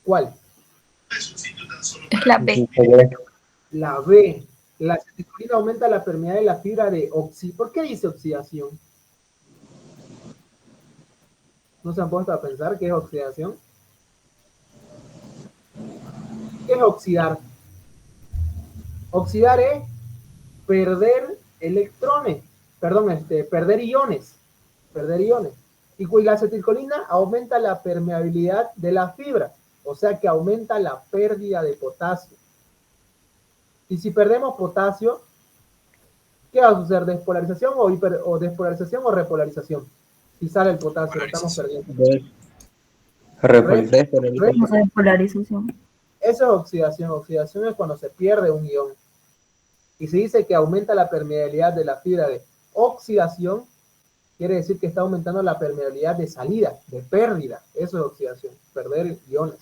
¿Cuál? Es la B. La B. La acetilcolina aumenta la permeabilidad de la fibra de oxidación. ¿Por qué dice oxidación? ¿No se han puesto a pensar qué es oxidación? ¿Qué es oxidar? Oxidar es perder electrones, perdón, perder iones. Y la acetilcolina aumenta la permeabilidad de la fibra, o sea que aumenta la pérdida de potasio. Y si perdemos potasio, ¿qué va a suceder? ¿Despolarización o despolarización o repolarización? Si sale el potasio, lo estamos perdiendo. Repolarización. Eso es oxidación. Oxidación es cuando se pierde un ion. Y se dice que aumenta la permeabilidad de la fibra de oxidación, quiere decir que está aumentando la permeabilidad de salida, de pérdida. Eso es oxidación, perder iones.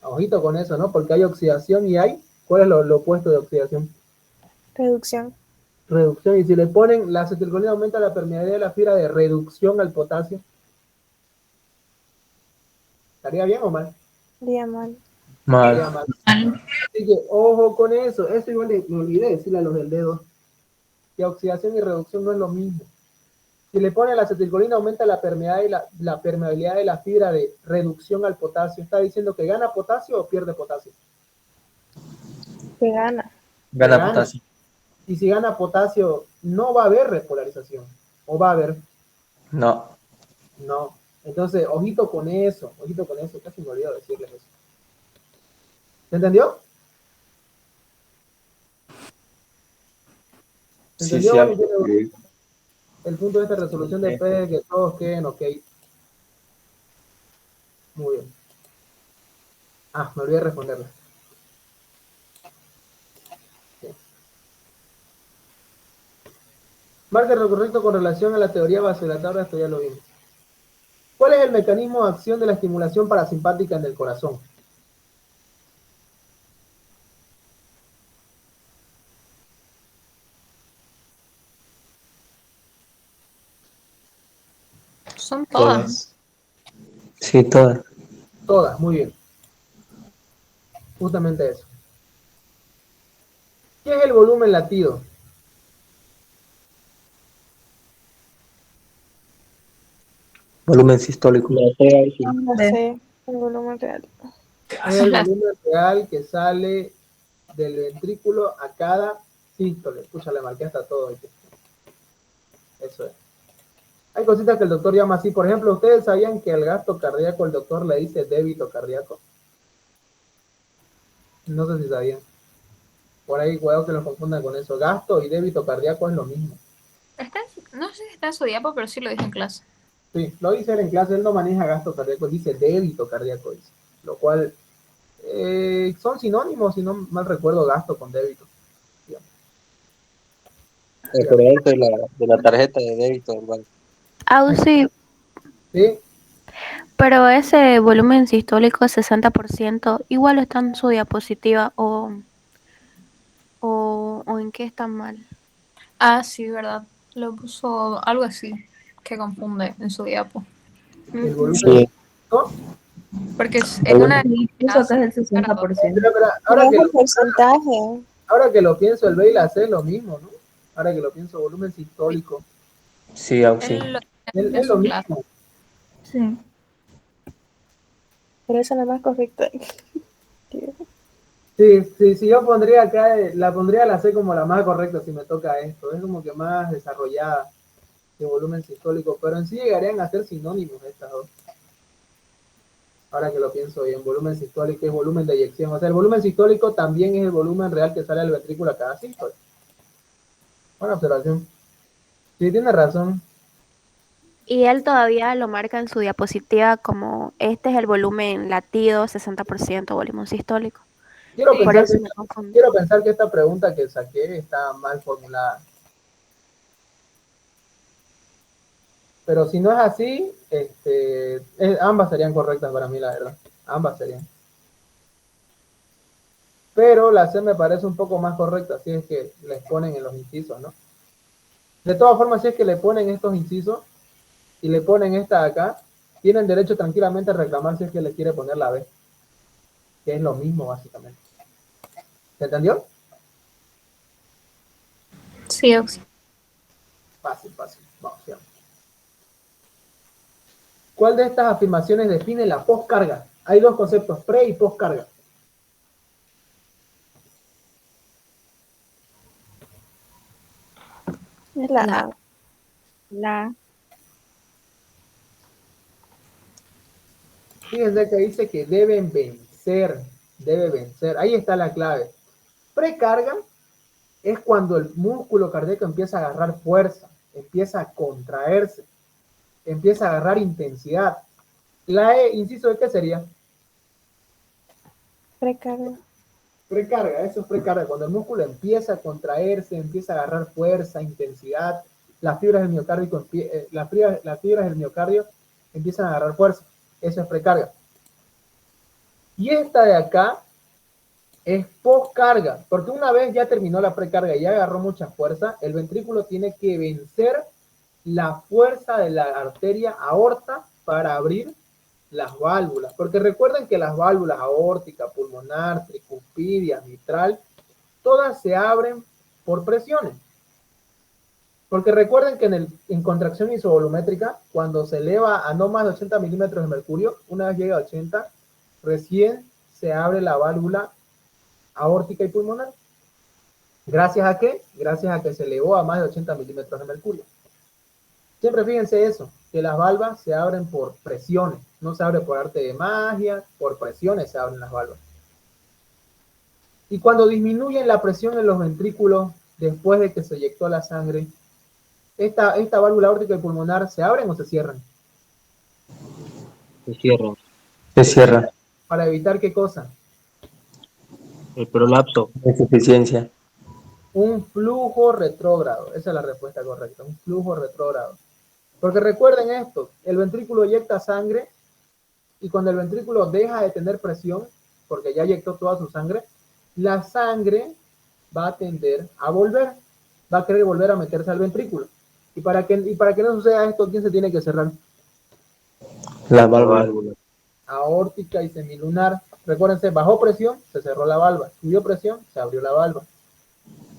Ojito con eso, ¿no? Porque hay oxidación y hay, ¿cuál es lo opuesto de oxidación? Reducción. Reducción. Y si le ponen la acetilcolina aumenta la permeabilidad de la fibra de reducción al potasio, ¿estaría bien o mal? Día mal. Estaría mal. Así que ojo con eso. Eso igual me olvidé decirle a los del dedo, que oxidación y reducción no es lo mismo. Si le ponen la acetilcolina aumenta la permeabilidad de la fibra de reducción al potasio, ¿está diciendo que gana potasio o pierde potasio? Que gana. Gana potasio. Y si gana potasio, no va a haber repolarización. ¿O va a haber? No. No. Entonces, ojito con eso, casi me olvidé decirles eso. ¿Se entendió? ¿Se Sí, entendió? sí. El punto de esta resolución de P es que todos queden ok. Muy bien. Me olvidé de responderle. Sí. Marca lo correcto con relación a la teoría vasodilatadora, esto ya lo vimos. ¿Cuál es el mecanismo de acción de la estimulación parasimpática en el corazón? Son todas. Sí, todas. Todas, muy bien. Justamente eso. ¿Qué es el volumen latido? Volumen sistólico. No sé, el volumen real. Es el volumen real que sale del ventrículo a cada sístole. Escucha, le marqué hasta todo. Eso es. Hay cositas que el doctor llama así. Por ejemplo, ¿ustedes sabían que al gasto cardíaco el doctor le dice débito cardíaco? No sé si sabían. Por ahí, cuidado que lo confundan con eso. Gasto y débito cardíaco es lo mismo. No sé si está en su diapo, pero sí lo dije en clase. Sí, lo dice él en clase. Él no maneja gasto cardíaco, dice débito cardíaco. Dice. Lo cual son sinónimos, si no mal recuerdo, gasto con débito. El equivalente de la tarjeta de débito del banco. Sí. ¿Sí? Pero ese volumen sistólico 60% igual está en su diapositiva o en qué está mal. Ah, sí, verdad. Lo puso algo así, que confunde en su diapo. El volumen. Sí. ¿No? Porque en una... Eso que es el 60%. Pero Pero es el porcentaje. ahora que lo pienso, el B y la C es lo mismo, ¿no? Ahora que lo pienso, volumen sistólico. Sí, sí. Es lo mismo. Sí. Pero esa es la más correcta. Sí, yo pondría acá, la pondría la C como la más correcta si me toca esto. Es como que más desarrollada de volumen sistólico, pero en sí llegarían a ser sinónimos estas dos. Ahora que lo pienso bien, volumen sistólico es volumen de eyección. O sea, el volumen sistólico también es el volumen real que sale del ventrículo a cada sístole. Buena observación. Sí, tiene razón. Y él todavía lo marca en su diapositiva como este es el volumen latido, 60% volumen sistólico. Quiero Por pensar que esta pregunta que saqué está mal formulada. Pero si no es así, ambas serían correctas para mí, la verdad. Ambas serían. Pero la C me parece un poco más correcta, si es que les ponen en los incisos, ¿no? De todas formas, si es que le ponen estos incisos y le ponen esta de acá, tienen derecho tranquilamente a reclamar si es que le quiere poner la B, que es lo mismo básicamente. ¿Se entendió? Sí, Auxi. Fácil. Vamos, sigamos. ¿Cuál de estas afirmaciones define la poscarga? Hay dos conceptos, pre y poscarga. Es la A. La Fíjense que dice que debe vencer. Ahí está la clave. Precarga es cuando el músculo cardíaco empieza a agarrar fuerza, empieza a contraerse, empieza a agarrar intensidad. La E, inciso de qué sería? precarga. Precarga, eso es precarga, cuando el músculo empieza a contraerse, empieza a agarrar fuerza, intensidad, las fibras del miocardio, las fibras del miocardio empiezan a agarrar fuerza, eso es precarga. Y esta de acá es poscarga, porque una vez ya terminó la precarga y ya agarró mucha fuerza, el ventrículo tiene que vencer la fuerza de la arteria aorta para abrir las válvulas, porque recuerden que las válvulas aórtica, pulmonar, tricuspidia, mitral, todas se abren por presiones. Porque recuerden que en contracción isovolumétrica, cuando se eleva a no más de 80 milímetros de mercurio, una vez llega a 80, recién se abre la válvula aórtica y pulmonar. ¿Gracias a qué? Gracias a que se elevó a más de 80 milímetros de mercurio. Siempre fíjense eso, que las válvulas se abren por presiones, no se abre por arte de magia, por presiones se abren las válvulas. Y cuando disminuyen la presión en los ventrículos después de que se eyectó la sangre, esta válvula aórtica y pulmonar, ¿se abren o se cierran? Se cierra. Se cierra. ¿Para evitar qué cosa? El prolapso. Insuficiencia. Un flujo retrógrado, esa es la respuesta correcta, un flujo retrógrado. Porque recuerden esto, el ventrículo eyecta sangre y cuando el ventrículo deja de tener presión, porque ya eyectó toda su sangre, la sangre va a tender a volver, va a querer volver a meterse al ventrículo. Y para que no suceda esto, ¿quién se tiene que cerrar? La válvula. Aórtica y semilunar. Recuérdense, bajó presión, se cerró la válvula. Subió presión, se abrió la válvula.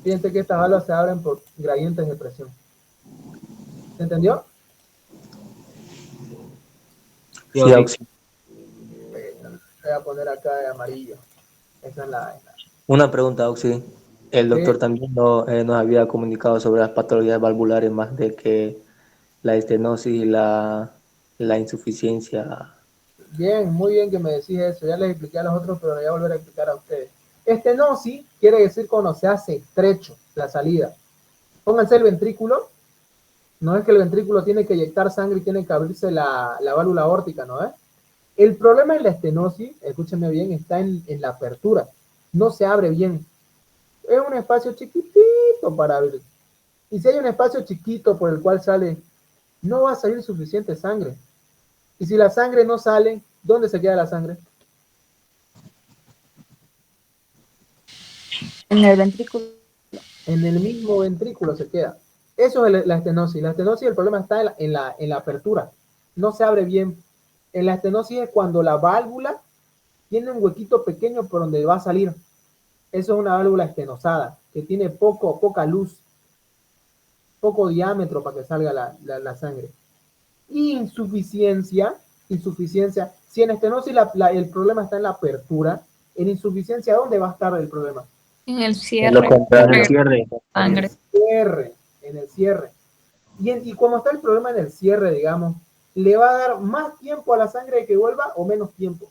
Fíjense que estas válvulas se abren por gradientes de presión. ¿Se entendió? Sí, Auxi. Voy a poner acá de amarillo. Esa es la... Una pregunta, Auxi. El doctor también nos había comunicado sobre las patologías valvulares más de que la estenosis y la insuficiencia. Bien, muy bien que me decís eso. Ya les expliqué a los otros, pero voy a volver a explicar a ustedes. Estenosis quiere decir cuando se hace estrecho la salida. Pónganse el ventrículo. No es que el ventrículo tiene que eyectar sangre y tiene que abrirse la válvula aórtica, ¿no es? El problema en la estenosis, escúchenme bien, está en la apertura. No se abre bien. Es un espacio chiquitito para abrir. Y si hay un espacio chiquito por el cual sale, no va a salir suficiente sangre. Y si la sangre no sale, ¿dónde se queda la sangre? En el ventrículo. En el mismo ventrículo se queda. Eso es la estenosis. La estenosis, el problema está en la apertura. No se abre bien. En la estenosis es cuando la válvula tiene un huequito pequeño por donde va a salir. Eso es una válvula estenosada, que tiene poca luz, poco diámetro para que salga la sangre. Insuficiencia. Si en estenosis el problema está en la apertura, en insuficiencia, ¿dónde va a estar el problema? En el cierre. En el cierre. Y como está el problema en el cierre, digamos, ¿le va a dar más tiempo a la sangre de que vuelva o menos tiempo?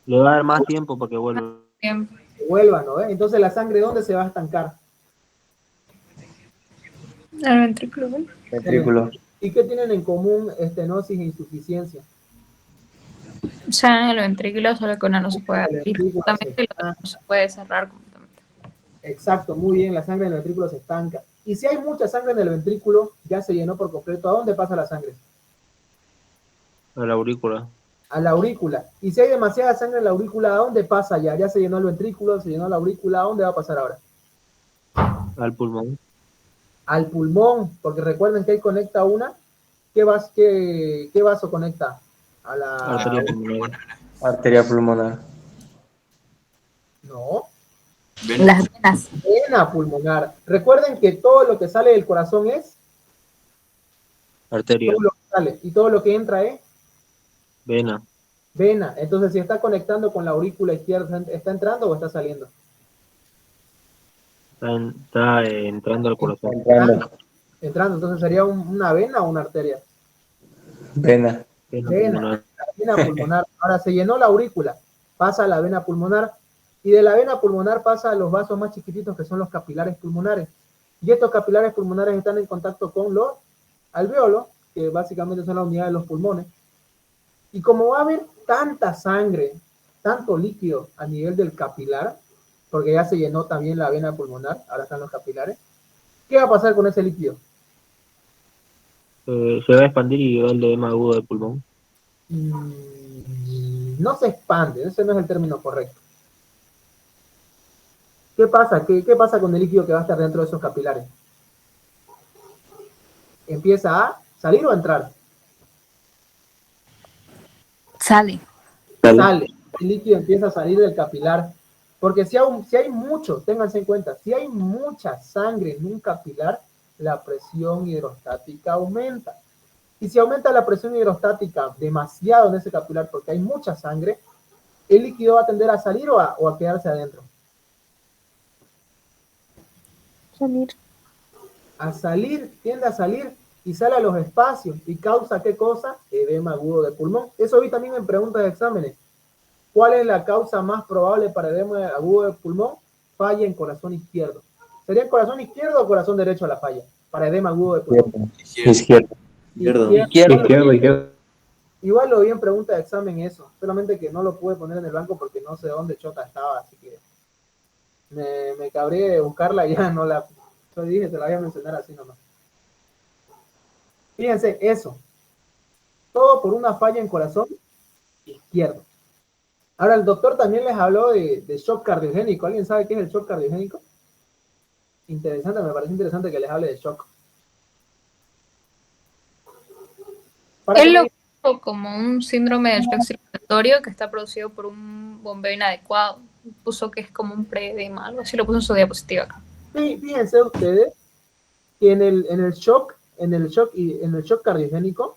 Le va a dar más tiempo para que vuelva. Que vuelva, ¿no? Entonces, ¿la sangre dónde se va a estancar? El ventrículo. Ventrículo. ¿Y qué tienen en común estenosis e insuficiencia? O sea, en el ventrículo solo que una no se puede abrir completamente y la otra no se puede cerrar completamente. Exacto, muy bien, la sangre en el ventrículo se estanca. Y si hay mucha sangre en el ventrículo, ya se llenó por completo, ¿a dónde pasa la sangre? A la aurícula. A la aurícula. Y si hay demasiada sangre en la aurícula, ¿a dónde pasa ya? Ya se llenó el ventrículo, se llenó la aurícula, ¿a dónde va a pasar ahora? Al pulmón. Al pulmón, porque recuerden que ahí conecta una. ¿Qué vaso conecta? A la... Arteria pulmonar. Arteria pulmonar. No. Las venas. Vena pulmonar. Recuerden que todo lo que sale del corazón es Arteria. todo lo que sale, y todo lo que entra es Vena. vena. Entonces, si está conectando con la aurícula izquierda, ¿está entrando o está saliendo? Está entrando al corazón. Entrando. Entonces, ¿sería una vena o una arteria? Vena. Vena pulmonar. Ahora se llenó la aurícula, pasa a la vena pulmonar, y de la vena pulmonar pasa a los vasos más chiquititos, que son los capilares pulmonares. Y estos capilares pulmonares están en contacto con los alvéolos, que básicamente son la unidad de los pulmones. Y como va a haber tanta sangre, tanto líquido a nivel del capilar, porque ya se llenó también la vena pulmonar, ahora están los capilares, ¿qué va a pasar con ese líquido? Se va a expandir y lleva el edema agudo del pulmón. No se expande, ese no es el término correcto. ¿Qué pasa? ¿Qué pasa con el líquido que va a estar dentro de esos capilares? ¿Empieza a salir o a entrar? Sale. Sale. El líquido empieza a salir del capilar. Porque si hay mucho, ténganse en cuenta, si hay mucha sangre en un capilar, la presión hidrostática aumenta. Y si aumenta la presión hidrostática demasiado en ese capilar porque hay mucha sangre, el líquido va a tender a salir o a quedarse adentro. Salir. A salir, tiende a salir y sale a los espacios y causa ¿qué cosa? Edema agudo de pulmón. Eso vi también en preguntas de exámenes. ¿Cuál es la causa más probable para edema agudo de pulmón? Falla en corazón izquierdo. ¿Sería corazón izquierdo o corazón derecho la falla para edema agudo de pulmón? Izquierdo. Izquierdo. Igual lo vi en pregunta de examen eso, solamente que no lo pude poner en el banco porque no sé dónde chota estaba, así que me cabré de buscarla y ya no la... Yo dije, te la voy a mencionar así nomás. Fíjense, eso. Todo por una falla en corazón izquierdo. Ahora, el doctor también les habló de shock cardiogénico. ¿Alguien sabe qué es el shock cardiogénico? Interesante, me parece interesante que les hable de shock. Él lo puso como un síndrome del shock circulatorio que está producido por un bombeo inadecuado. Puso que es como un preedema, algo así lo puso en su diapositiva acá. Sí, fíjense ustedes que en el shock cardiogénico,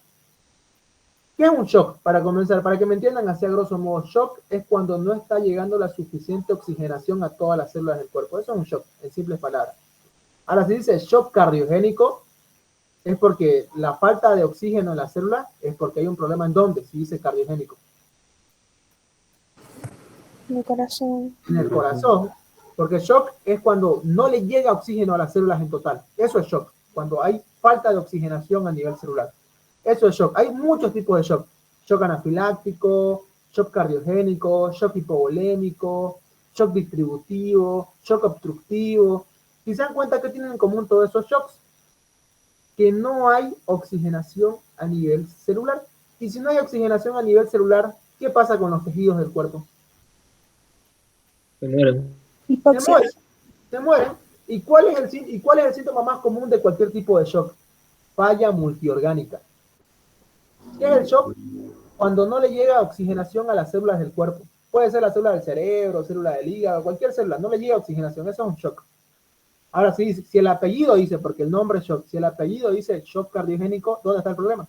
¿qué es un shock? Para comenzar, para que me entiendan así a grosso modo, shock es cuando no está llegando la suficiente oxigenación a todas las células del cuerpo. Eso es un shock, en simples palabras. Ahora, si dice shock cardiogénico, es porque la falta de oxígeno en la célula es porque hay un problema en dónde, si dice cardiogénico. En el corazón. En el corazón, porque shock es cuando no le llega oxígeno a las células en total. Eso es shock, cuando hay falta de oxigenación a nivel celular. Eso es shock. Hay muchos tipos de shock. Shock anafiláctico, shock cardiogénico, shock hipovolémico, shock distributivo, shock obstructivo. ¿Y se dan cuenta que tienen en común todos esos shocks? Que no hay oxigenación a nivel celular. Y si no hay oxigenación a nivel celular, ¿qué pasa con los tejidos del cuerpo? Se mueren. Se mueren. ¿Y cuál es el síntoma más común de cualquier tipo de shock? Falla multiorgánica. ¿Qué es el shock? Cuando no le llega oxigenación a las células del cuerpo. Puede ser la célula del cerebro, célula del hígado, cualquier célula, no le llega oxigenación, eso es un shock. Ahora sí, si el apellido dice, porque el nombre es shock, si el apellido dice shock cardiogénico, ¿dónde está el problema?